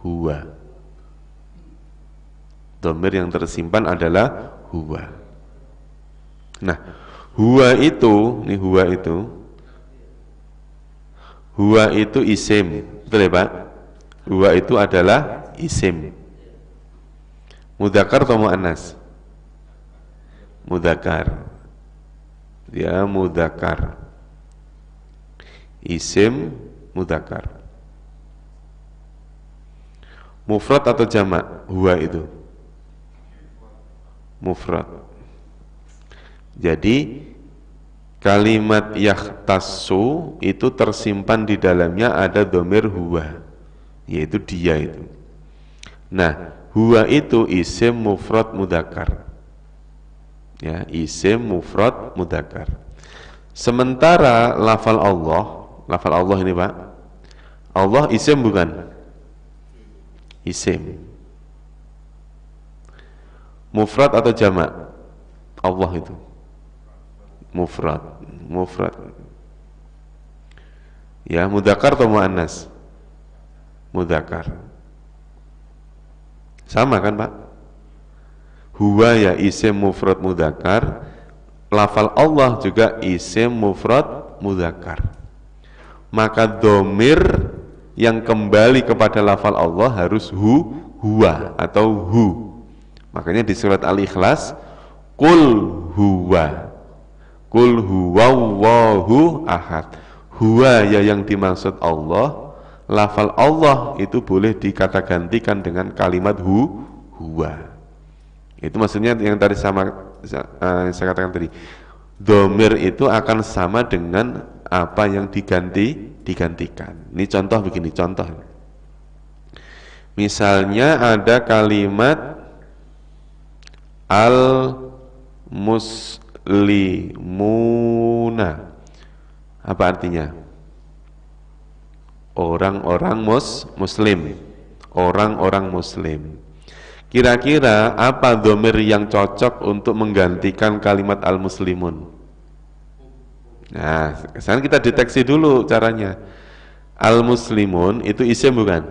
Huwa. Dhamir yang tersimpan adalah huwa. Nah, huwa itu isim, betul ya Pak? Huwa itu adalah isim. Mudzakkar atau muannas? Mudzakkar. Dia mudzakkar. Isim mudzakkar. Mufrad atau jamak? Huwa itu mufrad. Jadi kalimat yahtassu itu tersimpan di dalamnya ada dhamir huwa, yaitu dia itu. Nah, huwa itu isim mufrad mudzakkar. Ya, isim mufrad mudzakkar. Sementara lafal Allah ini Pak, Allah isim bukan? Isim. Mufrad atau jamak? Allah itu mufrad. Ya, mudzakkar atau muannas? Mudzakkar. Sama kan Pak? Huwa ya isim mufrad mudzakkar, lafal Allah juga isim mufrad mudzakkar. Maka dhamir yang kembali kepada lafal Allah harus huwa atau hu. Makanya di surat Al-Ikhlas, qul huwallahu ahad. Huwa ya yang dimaksud Allah, lafal Allah itu boleh dikata gantikan dengan kalimat huwa. Itu maksudnya yang tadi saya katakan tadi, dhamir itu akan sama dengan apa yang digantikan. Ini contoh begini, contoh. Misalnya ada kalimat al-muslimuna. Apa artinya? Orang-orang muslim. Orang-orang muslim. Kira-kira apa dhamir yang cocok untuk menggantikan kalimat al-muslimun? Nah, sekarang kita deteksi dulu caranya. Al-muslimun itu isim bukan?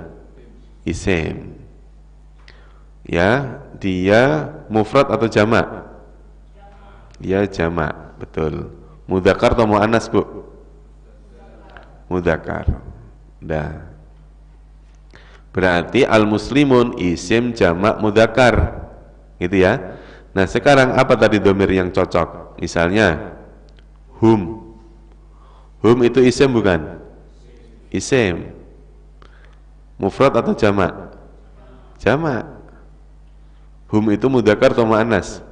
Isim. Ya, dia mufrad atau jamak? Dia jamak, betul. Mudzakkar atau muannas, Bu? Mudzakkar. Nah, berarti al-muslimun isim jamak mudzakkar, gitu ya. Nah, sekarang apa tadi dhamir yang cocok? Misalnya hum. Hum itu isim bukan? Isim. Mufrad atau jamak? Jamak. Hum itu mudzakkar atau muannas?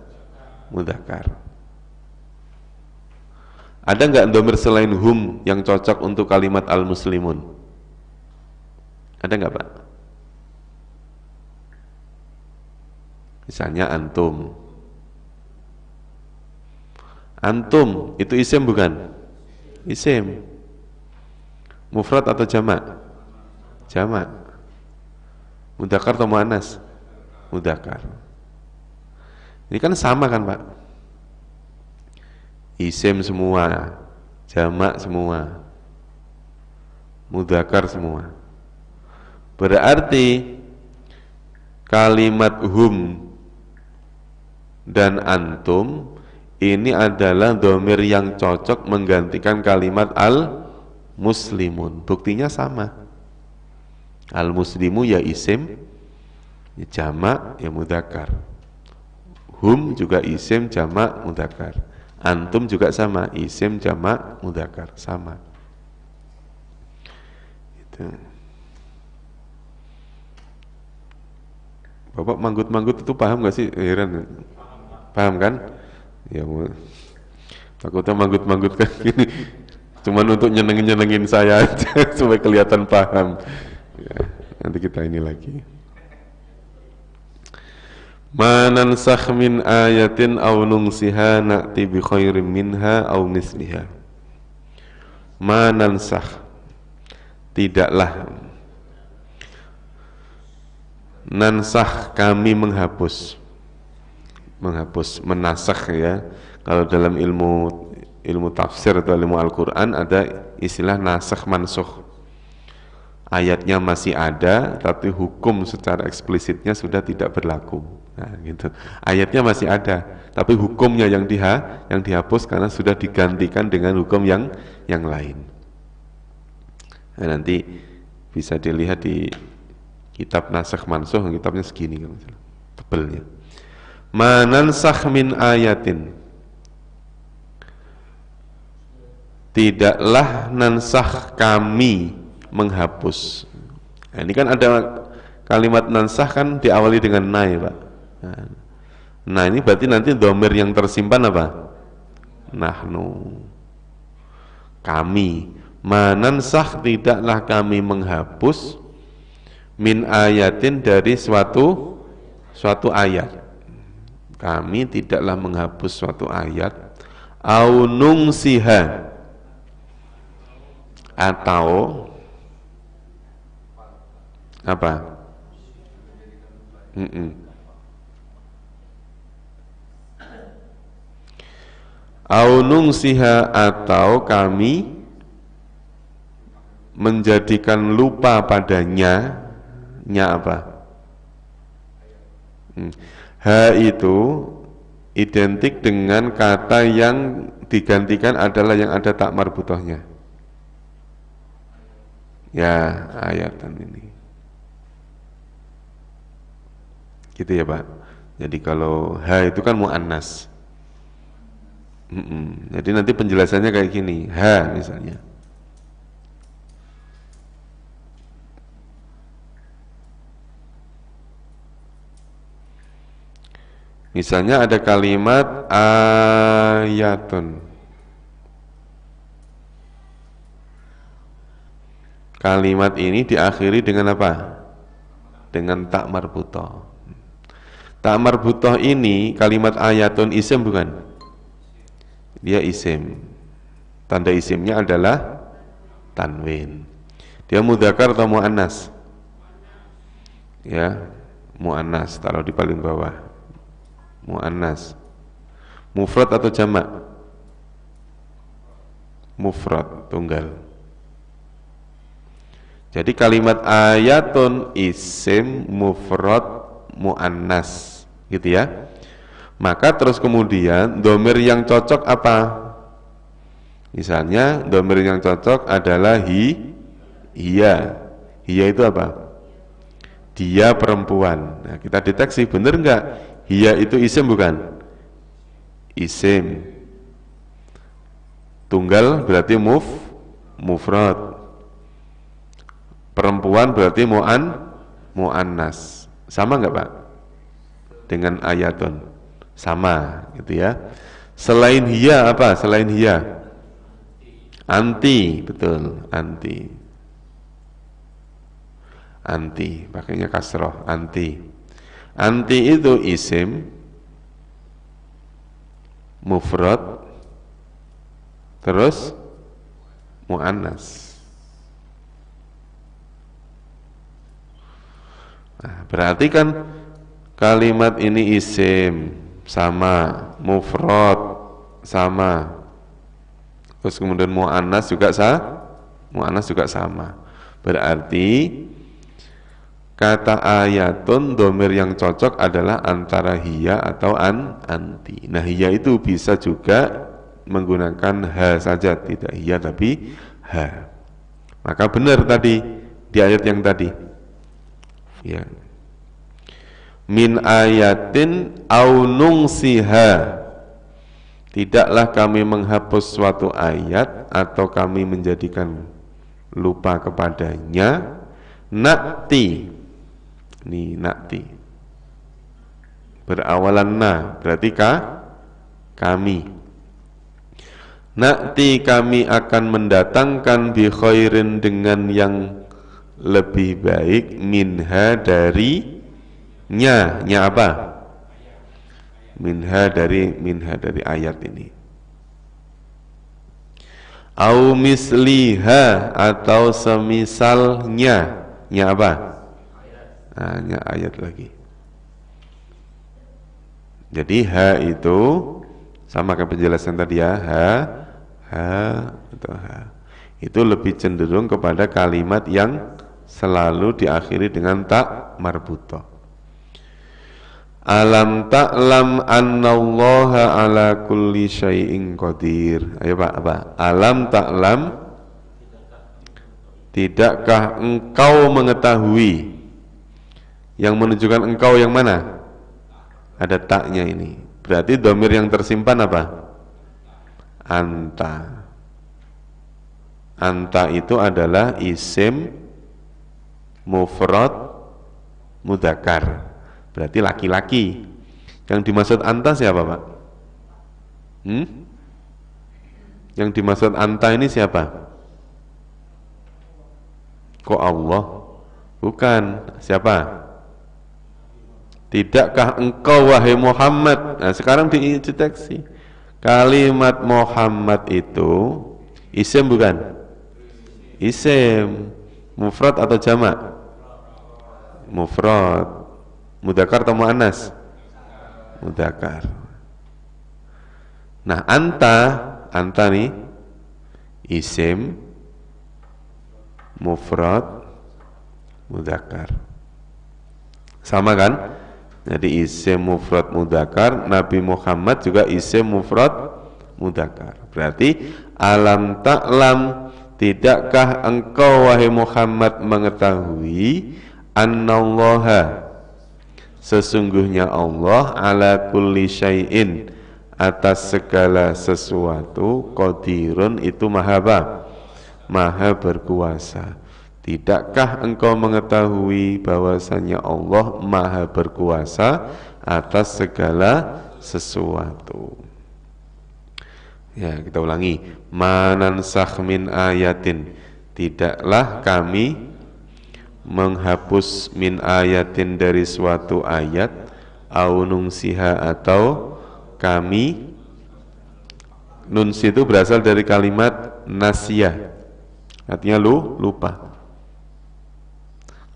Mudzakkar. Ada nggak dhamir selain hum yang cocok untuk kalimat al-muslimun? Ada nggak Pak? Misalnya antum. Antum itu isim bukan? Isim. Mufrad atau jamak? Jamak. Mudzakkar atau muannas? Mudzakkar. Ini kan sama kan Pak? Isim semua, jamak semua, mudzakkar semua. Berarti kalimat hum dan antum ini adalah dhamir yang cocok menggantikan kalimat al-muslimun. Buktinya sama. Al-muslimu ya isim, ya jamak, ya mudzakkar. Hum juga isim, jamak, mudzakkar. Antum juga sama, isim, jamak, mudzakkar, sama. Itu. Bapak manggut-manggut itu paham gak sih? Heran. Paham kan? Ya, takutnya manggut-manggut kan gini. Cuman untuk nyenengin saya aja supaya kelihatan paham. Ya, nanti kita ini lagi. Ma nansakh min ayatin aw nunsiha na'ti bi khairin minha aw misliha. Ma nansakh, tidaklah, nansakh kami menghapus, menasakh ya. Kalau dalam ilmu tafsir atau ilmu Al-Quran ada istilah nasakh mansukh. Ayatnya masih ada, tapi hukum secara eksplisitnya sudah tidak berlaku. Nah, gitu. Ayatnya masih ada, tapi hukumnya yang dihapus karena sudah digantikan dengan hukum yang lain. Nah, nanti bisa dilihat di kitab Nasakh Mansukh, kitabnya segini kan, tebelnya. Ma nansakh min ayatin, tidaklah nansakh kami menghapus. Nah, ini kan ada kalimat nansah kan diawali dengan na ya Pak. Nah ini berarti nanti dhamir yang tersimpan apa? Nahnu, kami. Manansah, tidaklah kami menghapus min ayatin, dari suatu ayat. Kami tidaklah menghapus suatu ayat, au nungsiha, atau apa? Au nungsiha, atau kami menjadikan lupa padanya, nya apa? Ha itu identik dengan kata yang digantikan adalah yang ada tak marbutohnya. Ya, ayatan ini. Gitu ya Pak. Jadi kalau ha itu kan mu'annas. Jadi nanti penjelasannya kayak gini. Ha misalnya. Misalnya ada kalimat ayatun. Kalimat ini diakhiri dengan apa? Dengan tak marbutoh. Tak marbutoh ini, kalimat ayatun isim bukan? Dia isim. Tanda isimnya adalah tanwin. Dia mudzakkar atau muannas? Ya, muannas, taruh di paling bawah. Muannas. Mufrad atau jamak? Mufrad, tunggal. Jadi kalimat ayatun isim mufrad muannas, gitu ya. Maka terus kemudian dhamir yang cocok apa? Misalnya dhamir yang cocok adalah hiya. Hiya itu apa? Dia perempuan. Nah, kita deteksi benar enggak? Hiya itu isim bukan? Isim. Tunggal berarti mufrad. Perempuan berarti muannas. Sama enggak Pak? Dengan ayatun. Sama, gitu ya. Selain hiya apa? Selain hiya? Anti, betul, anti. Anti, pakainya kasroh, anti. Anti itu isim mufrad terus muannas. Nah, berarti kan kalimat ini isim sama, mufrad sama, terus kemudian muannas juga sama. Berarti kata ayatun dhamir yang cocok adalah antara hiya atau anti. Nah, hiya itu bisa juga menggunakan ha saja, tidak hiya tapi ha. Maka benar tadi di ayat yang tadi. Ya. Min ayatin au nungsiha. Tidaklah kami menghapus suatu ayat atau kami menjadikan lupa kepadanya. Nakti. Ini nakti berawalan na, berarti kami. Nakti, kami akan mendatangkan bi khairin, dengan yang lebih baik, minha, darinya. Nya apa? Minha dari ayat ini. Au misliha, atau semisalnya. Nya apa? Hanya ayat lagi. Jadi ha itu sama kayak penjelasan tadi ya, itu lebih cenderung kepada kalimat yang selalu diakhiri dengan tak marbutoh. Alam ta'lam annallaha ala kulli syai'in qadir. Ayo Pak, apa? Alam ta'lam, tidakkah engkau mengetahui? Yang menunjukkan engkau yang mana? Ada taknya ini. Berarti dhamir yang tersimpan apa? Anta. Anta itu adalah isim mufrad mudzakkar. Berarti laki-laki. Yang dimaksud anta siapa, Pak? Yang dimaksud anta ini siapa? Kok Allah? Bukan. Siapa? Tidakkah engkau wahai Muhammad? Nah, sekarang dideteksi. Kalimat Muhammad itu isim bukan? Isim. Mufrad atau jamak? Mufrad. Mudzakkar atau muannas? Mudzakkar. Nah, anta nih isim mufrad mudzakkar. Sama kan? Jadi isim mufrad mudzakkar, Nabi Muhammad juga isim mufrad mudzakkar. Berarti alam ta'lam, tidakkah engkau wahai Muhammad mengetahui annallaha, sesungguhnya Allah ala kulli syai'in, atas segala sesuatu, qadirun itu maha apa? Maha berkuasa. Tidakkah engkau mengetahui bahwasanya Allah maha berkuasa atas segala sesuatu? Ya, kita ulangi. Manansakh min ayatin, tidaklah kami menghapus min ayatin dari suatu ayat, au nungsiha atau kami, nunsi itu berasal dari kalimat nasiyah, artinya lupa.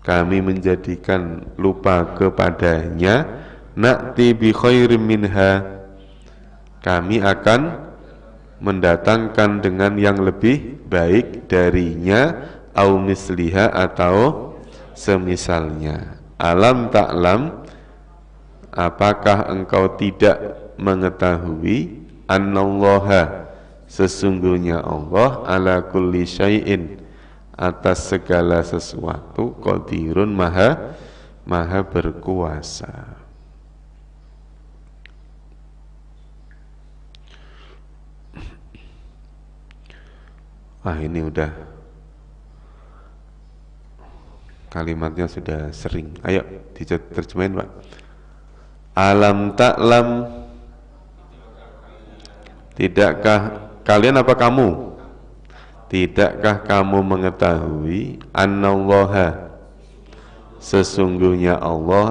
Kami menjadikan lupa kepadanya, na'ti bi khairim minha, kami akan mendatangkan dengan yang lebih baik darinya, au misliha atau semisalnya. Alam ta'lam, apakah engkau tidak mengetahui annallaha, sesungguhnya Allah ala kulli syai'in, atas segala sesuatu, qadirun maha berkuasa. Wah, ini udah kalimatnya sudah sering. Ayo diterjemahin, Pak. Alam ta'lam, tidakkah kalian apa kamu? Tidakkah kamu mengetahui annallaha, sesungguhnya Allah,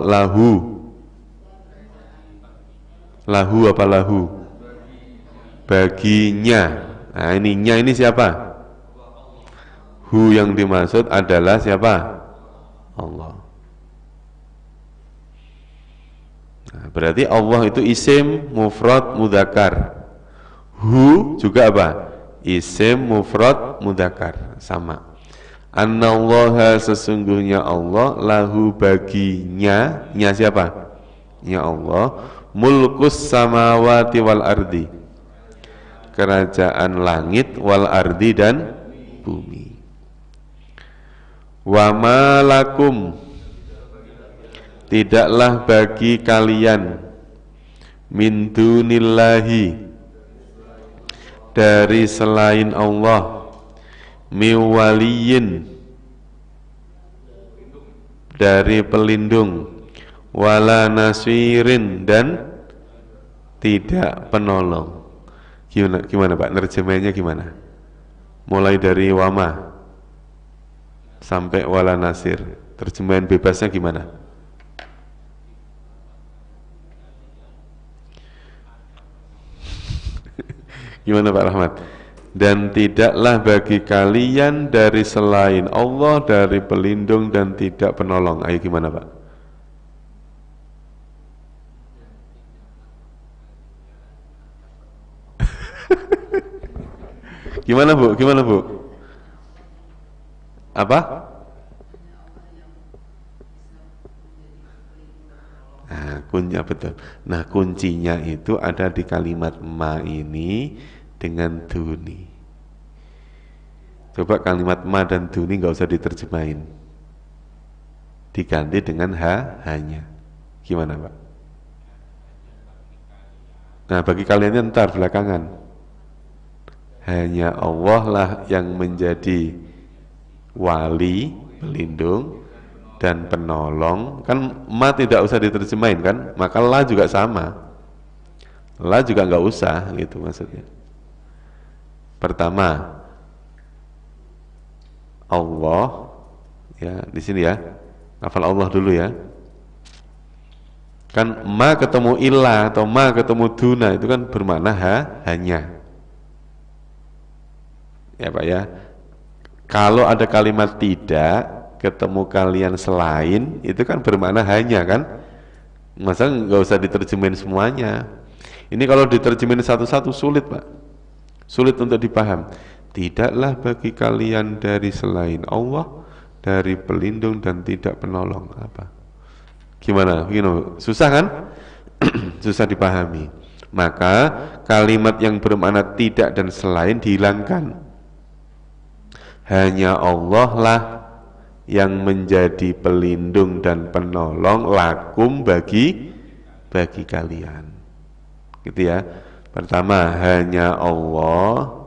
lahu apa lahu? Baginya. Nah, ini siapa? Hu yang dimaksud adalah siapa? Allah. Nah, berarti Allah itu isim mufrad mudzakkar. Hu juga apa? Isim mufrad mudzakkar, sama. Annallaha, sesungguhnya Allah, lahu baginya, nya siapa? Ya Allah, mulkus samawati wal ardi, kerajaan langit, wal ardi dan bumi. Wa malakum, tidaklah bagi kalian, min dunillahi, dari selain Allah, miwaliyin, dari pelindung, wala nasirin, dan tidak penolong. Gimana Pak, nerjemahnya gimana? Mulai dari wama sampai wala nasir, terjemahan bebasnya gimana? Gimana Pak Rahmat? Dan tidaklah bagi kalian dari selain Allah, dari pelindung dan tidak penolong. Ayo gimana Pak? Gimana Bu? Gimana Bu? Apa? Nah, kuncinya betul. Nah, kuncinya itu ada di kalimat ma ini dengan duni. Coba kalimat ma dan duni nggak usah diterjemahin, diganti dengan hanya. Gimana Pak? Nah, bagi kalian ntar belakangan. Hanya Allah lah yang menjadi wali, pelindung, dan penolong, kan ma tidak usah diterjemahin kan, maka la juga sama, la juga nggak usah gitu maksudnya. Pertama Allah, ya di sini ya, hafal Allah dulu ya. Kan ma ketemu illa atau ma ketemu duna itu kan bermakna hanya. Ya Pak ya. Kalau ada kalimat tidak ketemu kalian selain, itu kan bermakna hanya kan. Masa nggak usah diterjemahin semuanya. Ini kalau diterjemahin satu-satu sulit Pak, sulit untuk dipaham. Tidaklah bagi kalian dari selain Allah, dari pelindung dan tidak penolong. Apa? Gimana? Begini, susah kan? Susah dipahami. Maka kalimat yang bermakna tidak dan selain dihilangkan. Hanya Allah lah yang menjadi pelindung dan penolong lakum bagi kalian. Gitu ya. Pertama, hanya Allah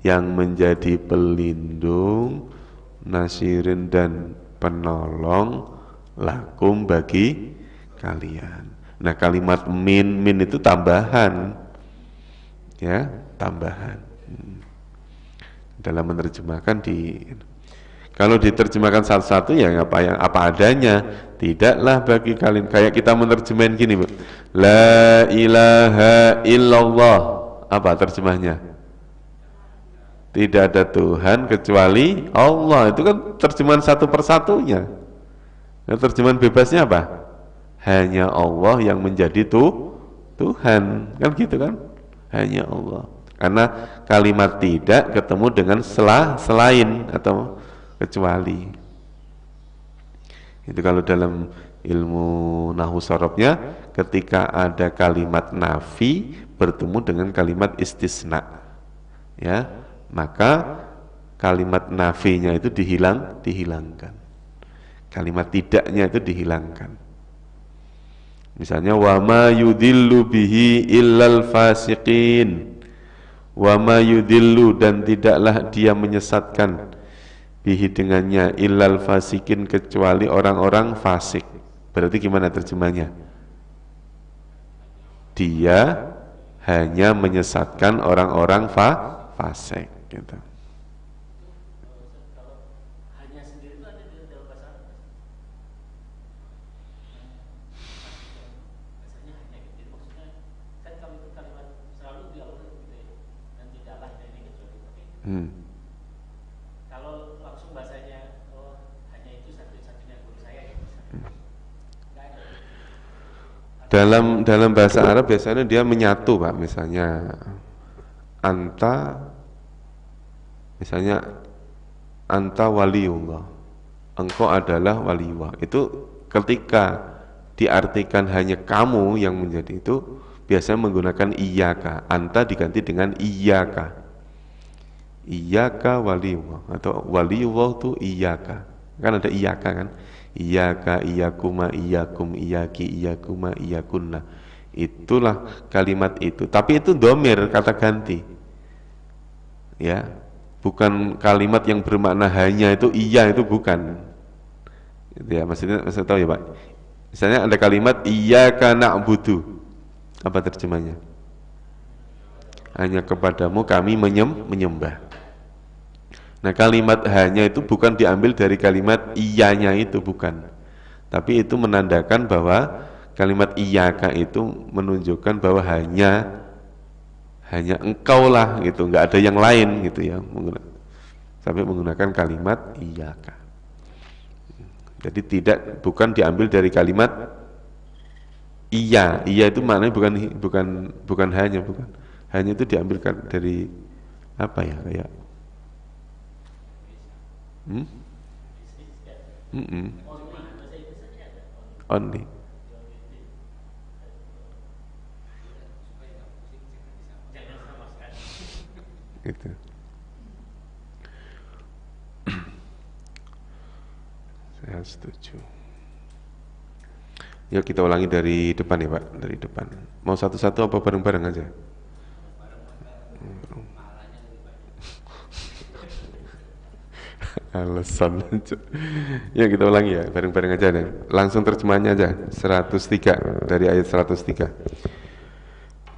yang menjadi pelindung, nasirin dan penolong lakum bagi kalian. Nah, kalimat min itu tambahan. Ya, tambahan. Dalam menerjemahkan kalau diterjemahkan satu-satu ya apa adanya. Tidaklah bagi kalian, kayak kita menerjemahin gini, Bu. La ilaha illallah. Apa terjemahnya? Tidak ada Tuhan kecuali Allah. Itu kan terjemahan satu persatunya. Nah, terjemahan bebasnya apa? Hanya Allah yang menjadi Tuhan. Kan gitu kan? Hanya Allah. Karena kalimat tidak ketemu dengan selain atau kecuali. Itu kalau dalam ilmu nahwu sorobnya, ketika ada kalimat nafi bertemu dengan kalimat istisna, ya, maka kalimat nafinya itu dihilangkan, kalimat tidaknya itu dihilangkan. Misalnya wa ma yudillu bihi illal fasiqin, wa ma yudillu, dan tidaklah dia menyesatkan bihi dengannya illal fasikin, kecuali orang-orang fasik. Berarti gimana terjemahnya? Dia hanya menyesatkan orang-orang fasik gitu. Kalau langsung bahasanya, oh hanya itu satu-satunya guru saya gitu. Dalam bahasa Arab biasanya dia menyatu Pak, misalnya anta, misalnya anta waliullah, engkau adalah waliullah. Itu ketika diartikan hanya kamu yang menjadi itu, biasanya menggunakan iyaka. Anta diganti dengan iyaka. Iyaka waliullah, atau waliullah itu iyaka. Kan ada iyaka kan? Iyaka, iyakuma, iyakum, iyaki, iyakuma, iyakunna. Itulah kalimat itu. Tapi itu domir, kata ganti. Ya, bukan kalimat yang bermakna hanya itu iya, itu bukan. Itu ya, maksudnya tahu ya Pak. Misalnya ada kalimat iyyaka na'budu. Apa terjemahnya? Hanya kepadamu kami menyembah. Nah, kalimat hanya itu bukan diambil dari kalimat iyanya itu, bukan. Tapi itu menandakan bahwa kalimat iyaka itu menunjukkan bahwa hanya engkau lah gitu, nggak ada yang lain gitu ya. Sampai menggunakan kalimat iyaka. Jadi bukan diambil dari kalimat iya. Iya itu maknanya bukan hanya, bukan. Hanya itu diambilkan dari apa ya, kayak only. Gitu. Saya setuju. Yuk kita ulangi dari depan ya Pak, dari depan. Mau satu-satu apa bareng-bareng aja? Alasan aja. Ya kita ulangi ya, bareng-bareng aja deh. Langsung terjemahannya aja. 103 dari ayat 103.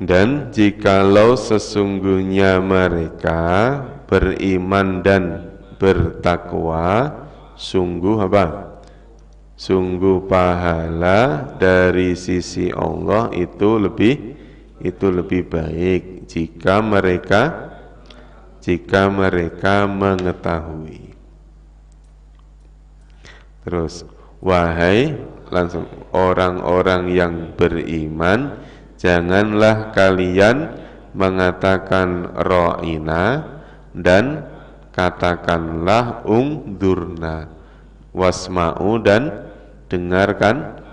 Dan jikalau sesungguhnya mereka beriman dan bertakwa, sungguh apa? Sungguh pahala dari sisi Allah itu lebih baik jika mereka mengetahui. Terus, wahai langsung orang-orang yang beriman, janganlah kalian mengatakan ro'ina dan katakanlah ungdurna, wasma'u dan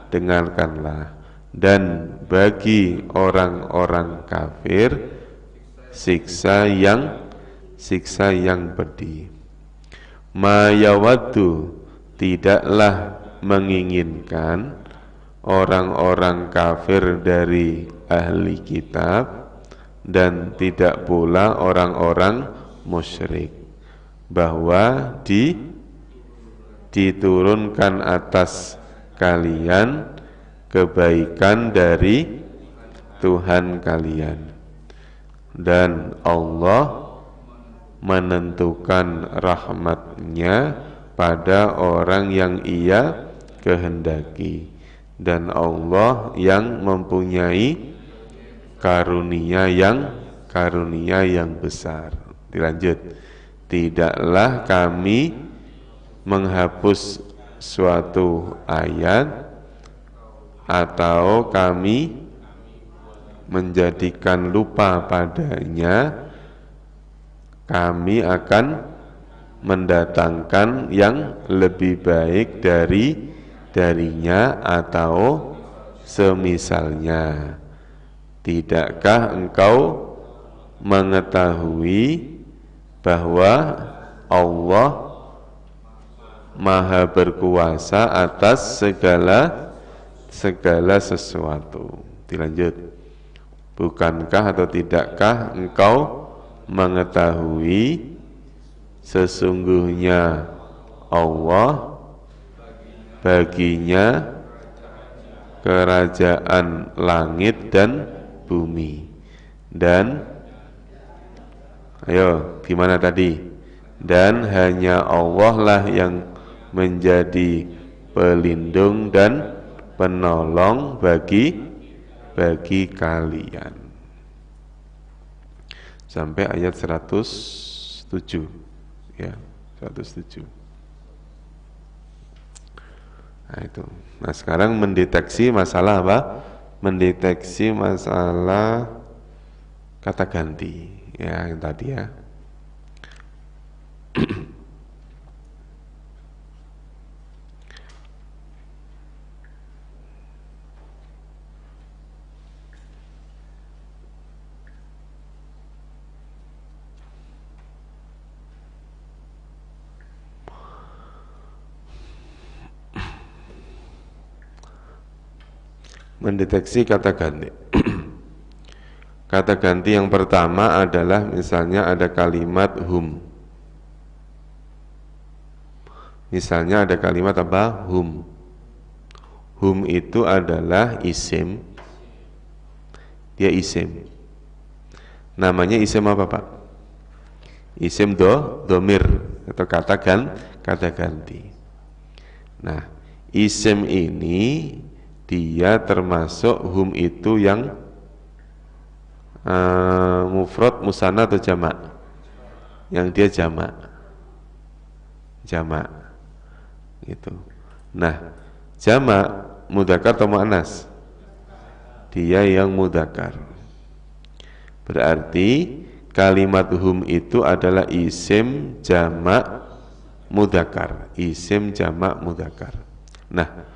dengarkanlah. Dan bagi orang-orang kafir siksa yang pedih. Ma yawaddu, tidaklah menginginkan orang-orang kafir dari ahli kitab dan tidak pula orang-orang musyrik bahwa diturunkan atas kalian kebaikan dari Tuhan kalian, dan Allah menentukan rahmatnya pada orang yang Ia kehendaki, dan Allah yang mempunyai karunia yang besar. Dilanjut, tidaklah kami menghapus suatu ayat atau kami menjadikan lupa padanya, kami akan mendatangkan yang lebih baik darinya atau semisalnya. Tidakkah engkau mengetahui bahwa Allah Maha berkuasa atas segala sesuatu. Dilanjut, bukankah atau tidakkah engkau mengetahui sesungguhnya Allah baginya kerajaan langit dan bumi, dan ayo gimana tadi, dan hanya Allah lah yang menjadi pelindung dan penolong bagi kalian. Sampai ayat 107 ya, 107. Nah itu. Nah sekarang mendeteksi masalah apa? Mendeteksi masalah kata ganti ya, yang tadi ya. Mendeteksi kata ganti. Kata ganti yang pertama adalah misalnya ada kalimat hum. Misalnya ada kalimat apa? Hum. Hum itu adalah isim. Dia isim. Namanya isim apa, Pak? Isim domir atau kata ganti. Nah, isim ini dia termasuk hum itu yang mufrad, musanna atau jamak? Yang dia jamak gitu. Nah, jamak mudzakkar atau muannas? Dia yang mudzakkar. Berarti kalimat hum itu adalah isim jamak mudzakkar, isim jamak mudzakkar. Nah,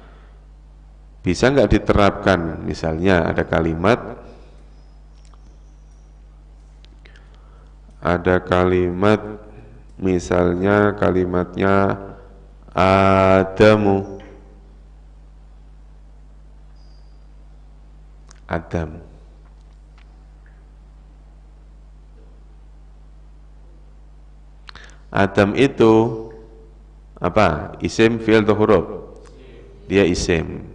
bisa nggak diterapkan? Misalnya ada kalimat misalnya kalimatnya Adamu, Adam. Adam itu Apa? Isim, fi'il atau huruf? Dia isim.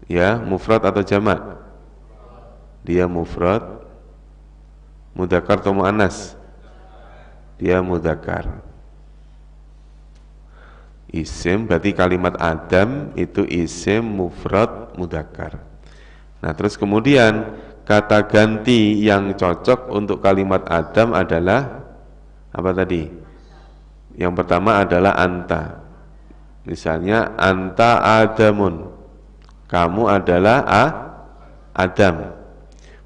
Ya, mufrad atau jamak? Dia mufrad. Mudzakkar atau muannas? Dia mudzakkar. Isim berarti kalimat Adam itu isim mufrad mudzakkar. Nah, terus kemudian kata ganti yang cocok untuk kalimat Adam adalah apa tadi? Yang pertama adalah anta. Misalnya anta Adamun. Kamu adalah Adam.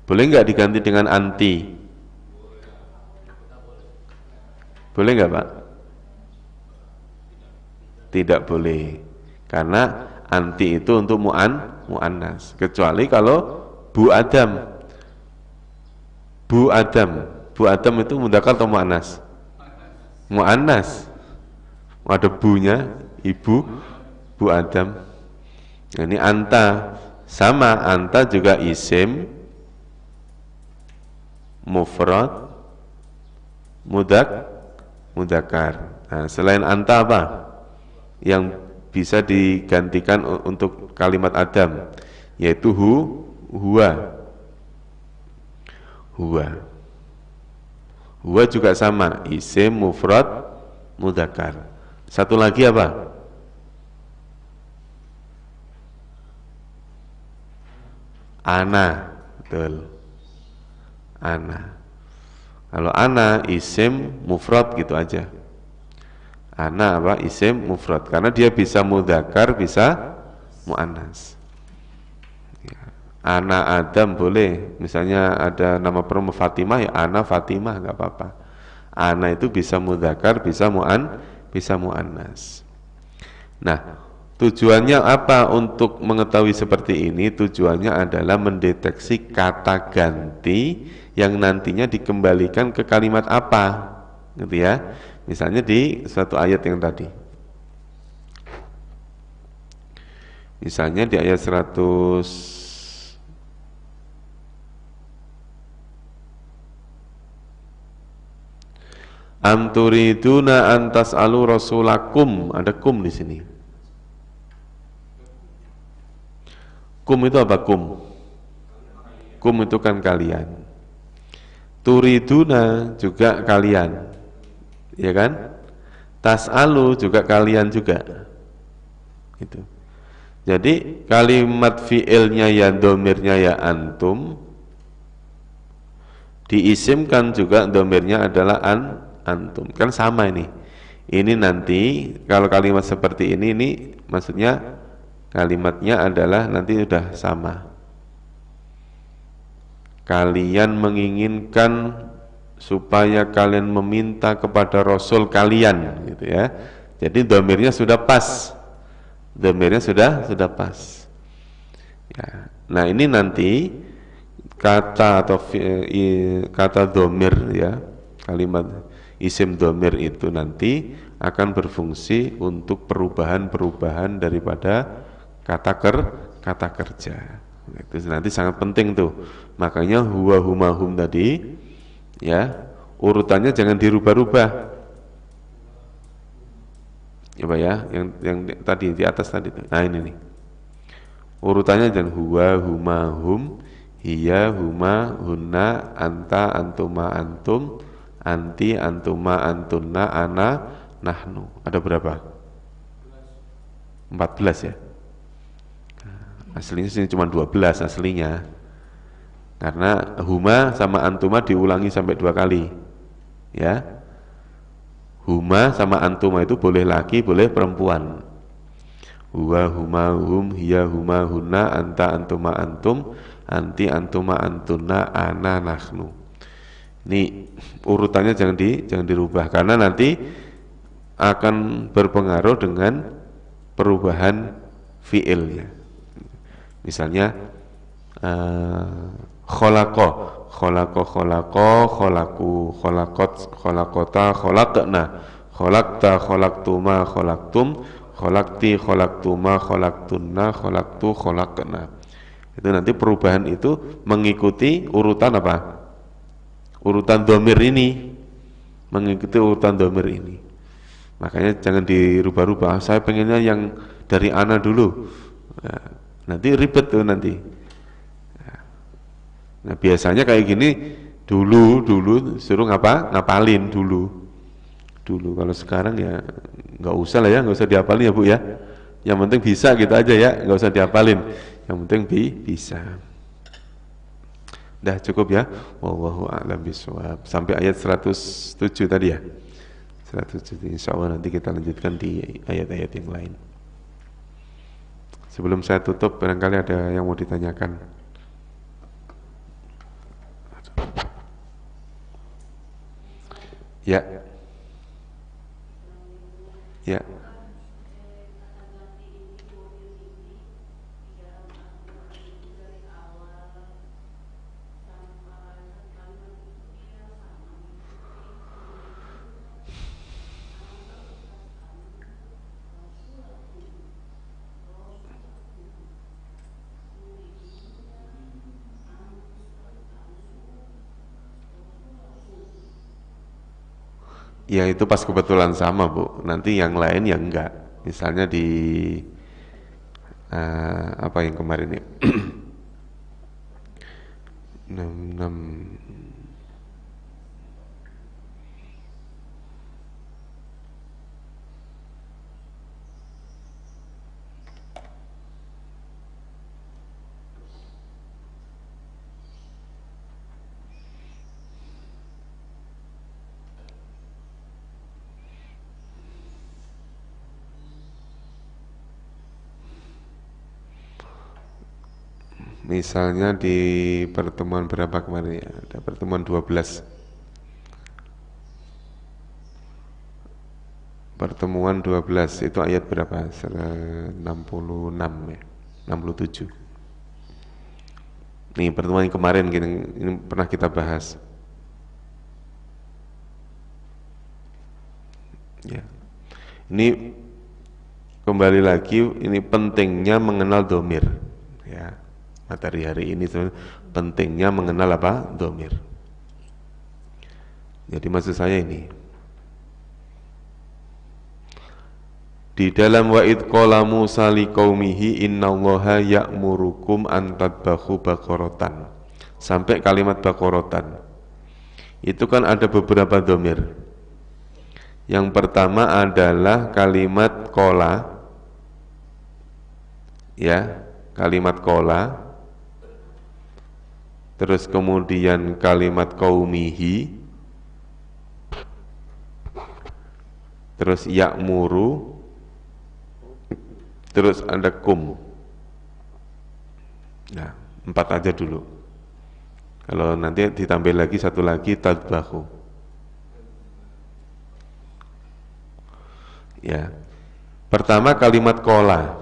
Boleh nggak diganti dengan anti? Boleh nggak, Pak? Tidak boleh. Karena anti itu untuk muannas. Kecuali kalau Bu Adam. Bu Adam. Bu Adam itu mudzakkar atau muannas? Muannas. Ada bunya, ibu, Bu Adam. Nah, ini anta. Sama, anta juga isim mufrad mudzakkar. Nah, selain anta apa yang bisa digantikan untuk kalimat Adam? Yaitu huwa. Huwa juga sama, isim mufrad mudzakkar. Satu lagi apa? Ana. Betul. Ana. Kalau ana isim mufrad gitu aja. Ana apa? Isim mufrad. Karena dia bisa mudzakkar, bisa muannas. Ya. Ana Adam boleh. Misalnya ada nama perempuan Fatimah, ya ana Fatimah, nggak apa-apa. Ana itu bisa mudzakkar, bisa muannas. Nah, tujuannya apa untuk mengetahui seperti ini? Tujuannya adalah mendeteksi kata ganti yang nantinya dikembalikan ke kalimat apa, gitu ya. Misalnya di suatu ayat yang tadi. Misalnya di ayat 100 Am turiduna an tas'alu rasulakum, ada kum di sini. Kum itu apa kum? Kum itu kan kalian. Turiduna juga kalian. Ya kan? Tas'alu juga kalian juga. Itu. Jadi kalimat fi'ilnya ya domirnya ya antum, diisimkan juga domirnya adalah antum. Kan sama ini. Ini nanti kalau kalimat seperti ini maksudnya kalimatnya adalah nanti sudah sama. Kalian menginginkan supaya kalian meminta kepada Rasul kalian, gitu ya. Jadi domirnya sudah pas. Domirnya sudah pas. Ya. Nah, ini nanti kata atau kata domir ya, kalimat isim domir itu nanti akan berfungsi untuk perubahan daripada kata kerja. Itu nanti sangat penting tuh. Makanya huwa huma hum tadi ya, urutannya jangan dirubah-rubah. Ya Pak ya, yang tadi di atas tadi tuh. Nah, ini nih. Urutannya jangan huwa huma hum, hiya huma hunna, anta antuma antum, anti antuma antunna, ana nahnu. Ada berapa? 14 ya. Aslinya sini cuma 12 aslinya. Karena huma sama antuma diulangi sampai 2 kali. Ya. Huma sama antuma itu boleh laki, boleh perempuan. Huwa huma hum, hiya huma hunna, anta antuma antum, anti antuma antunna, ana nahnu. Ini urutannya jangan dirubah karena nanti akan berpengaruh dengan perubahan fiilnya. Misalnya khalaqa, khalaku, khalaqat, khalaqata, khalaqna, khalaqta, khalaqtuma, khalaqtum, khalaqti, khalaqtuma, khalaqtunna, khalaqtu, khalaqna. Itu nanti perubahan itu mengikuti urutan apa? Urutan domir ini. Mengikuti urutan domir ini. Makanya jangan dirubah-rubah. Saya pengennya yang dari ana dulu. Nah, nanti ribet tuh nanti. Nah, biasanya kayak gini dulu suruh ngapalin dulu. Kalau sekarang ya nggak usah lah ya, nggak usah dihafalin ya Bu ya. Yang penting bisa gitu aja ya, nggak usah dihafalin. Yang penting bisa. Dah cukup ya. Wallahu a'lam bishawab. Sampai ayat 107 tadi ya. 107. Insyaallah nanti kita lanjutkan di ayat-ayat yang lain. Sebelum saya tutup, barangkali ada yang mau ditanyakan. Ya. Ya. Ya itu pas kebetulan sama Bu. Nanti yang lain yang enggak. Misalnya di apa yang kemarin ya? 66. Misalnya di pertemuan berapa kemarin ya? Ada pertemuan 12. Pertemuan 12 itu ayat berapa? 66 ya. 67. Nih pertemuan yang kemarin ini pernah kita bahas. Ya. Ini kembali lagi, ini pentingnya mengenal domir. Ya. Materi hari ini pentingnya mengenal apa? Domir. Jadi maksud saya ini, di dalam wa'id qala Musa liqaumihi innallaha ya'murukum an tadbahu baqaratan, sampai kalimat baqaratan itu kan ada beberapa domir. Yang pertama adalah kalimat qala, ya, kalimat qala. Terus kemudian kalimat qaumihi, terus ya'muru, terus ada kum. Nah, 4 aja dulu. Kalau nanti ditambah lagi satu lagi tadbahu. Ya. Pertama kalimat qala.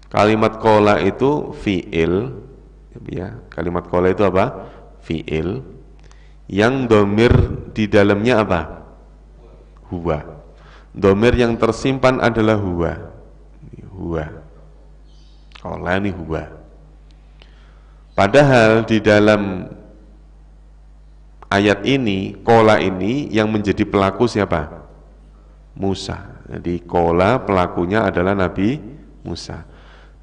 Kalimat qala itu fi'il. Ya, kalimat qala itu apa? Fi'il yang domir di dalamnya apa? Huwa. Domir yang tersimpan adalah huwa. Huwa. Qala ini huwa. Padahal di dalam ayat ini, qala ini yang menjadi pelaku siapa? Musa. Jadi qala pelakunya adalah Nabi Musa.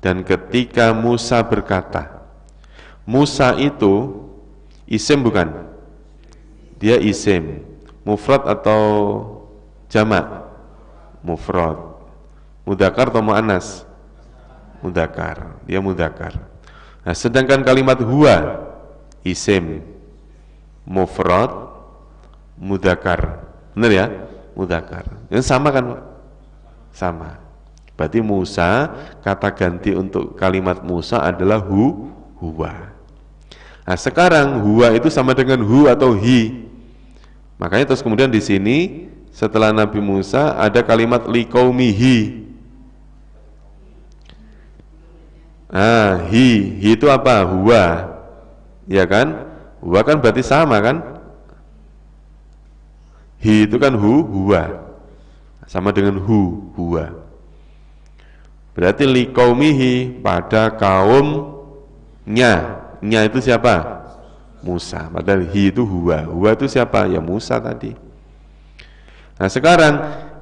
Dan ketika Musa berkata, Musa itu isim bukan? Dia isim. Mufrad atau jamak? Mufrad. Mudzakkar atau muannas? Mudzakkar. Dia mudzakkar. Nah, sedangkan kalimat huwa isim, mufrad, mudzakkar. Benar ya? Mudzakkar. Yang sama kan, Pak? Sama. Berarti Musa, kata ganti untuk kalimat Musa adalah huwa. Nah, sekarang huwa itu sama dengan hu atau hi. Makanya terus kemudian di sini setelah Nabi Musa ada kalimat liqaumihi. Hi itu apa? Huwa. Ya kan? Huwa kan berarti sama kan? Hi itu kan huwa. Sama dengan huwa. Berarti liqaumihi pada kaumnya. Nya itu siapa? Musa. Padahal hi itu huwa. Huwa itu siapa? Ya Musa tadi. Nah sekarang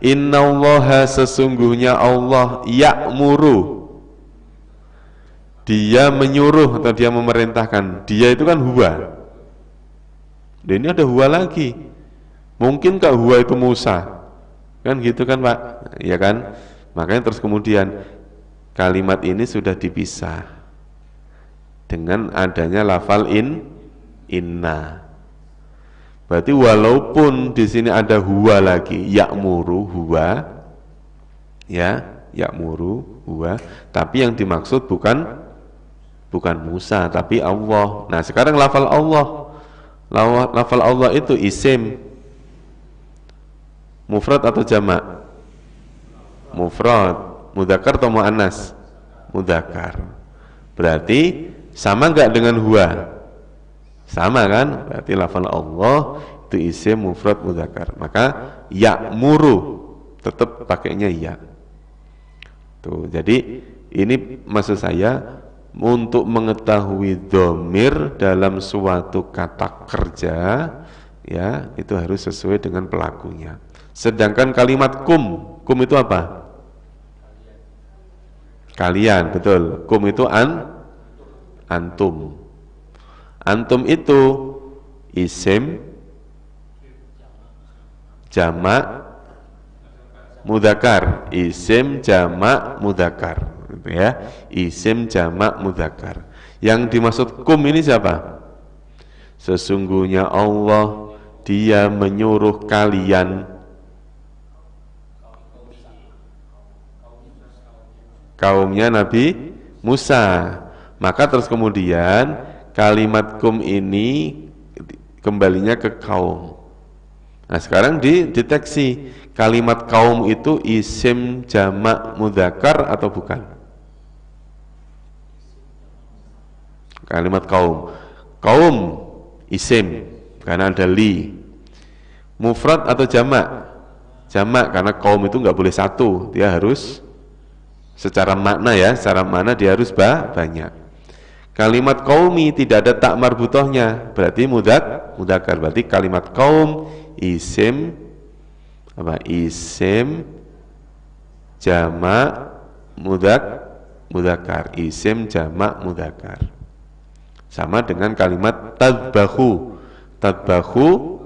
innallaha sesungguhnya Allah ya'muru, dia menyuruh atau dia memerintahkan. Dia itu kan huwa. Dan ini ada huwa lagi. Mungkin kak huwa itu Musa? Kan gitu kan Pak? Ya kan? Makanya terus kemudian kalimat ini sudah dipisah dengan adanya lafal inna. Berarti walaupun di sini ada huwa lagi, ya'muru huwa, ya, ya'muru huwa, tapi yang dimaksud bukan Musa, tapi Allah. Nah, sekarang lafal Allah. Lafal Allah itu isim mufrad atau jamak? Mufrad. Mudzakkar atau muannas? Mudzakkar. Berarti sama enggak dengan huwa? Sama kan? Berarti lafal Allah itu isim mufrad mudzakkar. Maka ya'muru tetap pakainya ya. Tuh, jadi ini maksud saya untuk mengetahui dhamir dalam suatu kata kerja, ya, itu harus sesuai dengan pelakunya. Sedangkan kalimat kum itu apa? Kalian, betul. Kum itu antum. Antum itu isim jamak mudzakkar, isim jamak mudzakkar, gitu ya. Isim jamak mudzakkar. Yang dimaksud kum ini siapa? Sesungguhnya Allah, dia menyuruh kalian. Kaumnya Nabi Musa. Maka terus kemudian kalimat kum ini kembalinya ke kaum. Nah, sekarang dideteksi kalimat kaum itu isim jamak mudzakkar atau bukan? Kalimat kaum isim karena ada li. Mufrad atau jamak? Jamak, karena kaum itu nggak boleh satu, dia harus secara makna, ya, secara makna dia harus banyak. Kalimat qaumi tidak ada tak marbutohnya, berarti mudzakkar. Berarti kalimat qaum isim apa? Isim jamak mudzakkar. Isim jamak mudzakkar. Sama dengan kalimat tadbahu. Tadbahu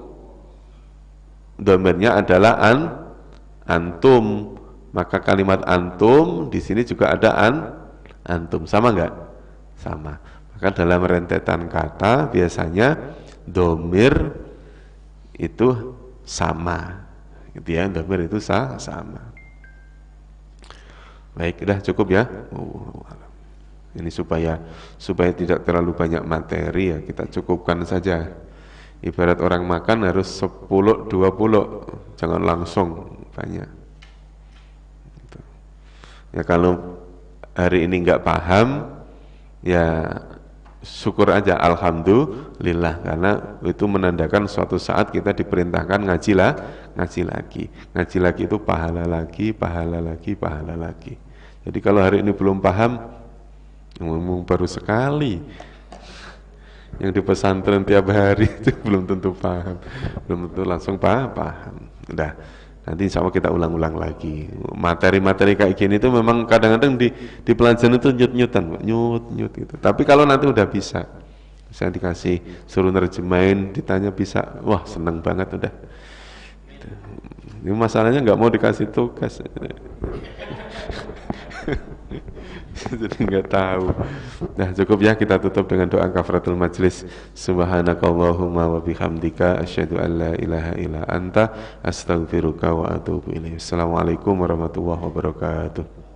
dhamirnya adalah antum. Maka kalimat antum di sini juga ada antum. Sama enggak? Sama. Maka dalam rentetan kata biasanya dhamir itu sama, gitu ya. Dhamir itu sama. Baik, udah cukup ya. Ini supaya tidak terlalu banyak materi, ya, kita cukupkan saja. Ibarat orang makan harus 10-20, jangan langsung banyak. Ya, kalau hari ini nggak paham, ya syukur aja, alhamdulillah, karena itu menandakan suatu saat kita diperintahkan ngaji lagi. Ngaji lagi itu pahala lagi. Jadi kalau hari ini belum paham, ngomong baru sekali. Yang di pesantren tiap hari itu belum tentu paham, belum tentu langsung paham. Udah, nanti insya Allah kita ulang-ulang lagi. Materi-materi kayak gini itu memang kadang-kadang di pelajaran itu nyut gitu. Tapi kalau nanti udah bisa, saya dikasih suruh nerjemahin, ditanya bisa, wah seneng banget udah. Ini masalahnya nggak mau dikasih tugas. Jadi nggak tahu. Nah, cukup ya, kita tutup dengan doa kafaratul majlis. Subhanakallahumma wa bihamdika asyhadu an la ilaha illa anta astaghfiruka wa atubu ilaik. Assalamualaikum warahmatullahi wabarakatuh.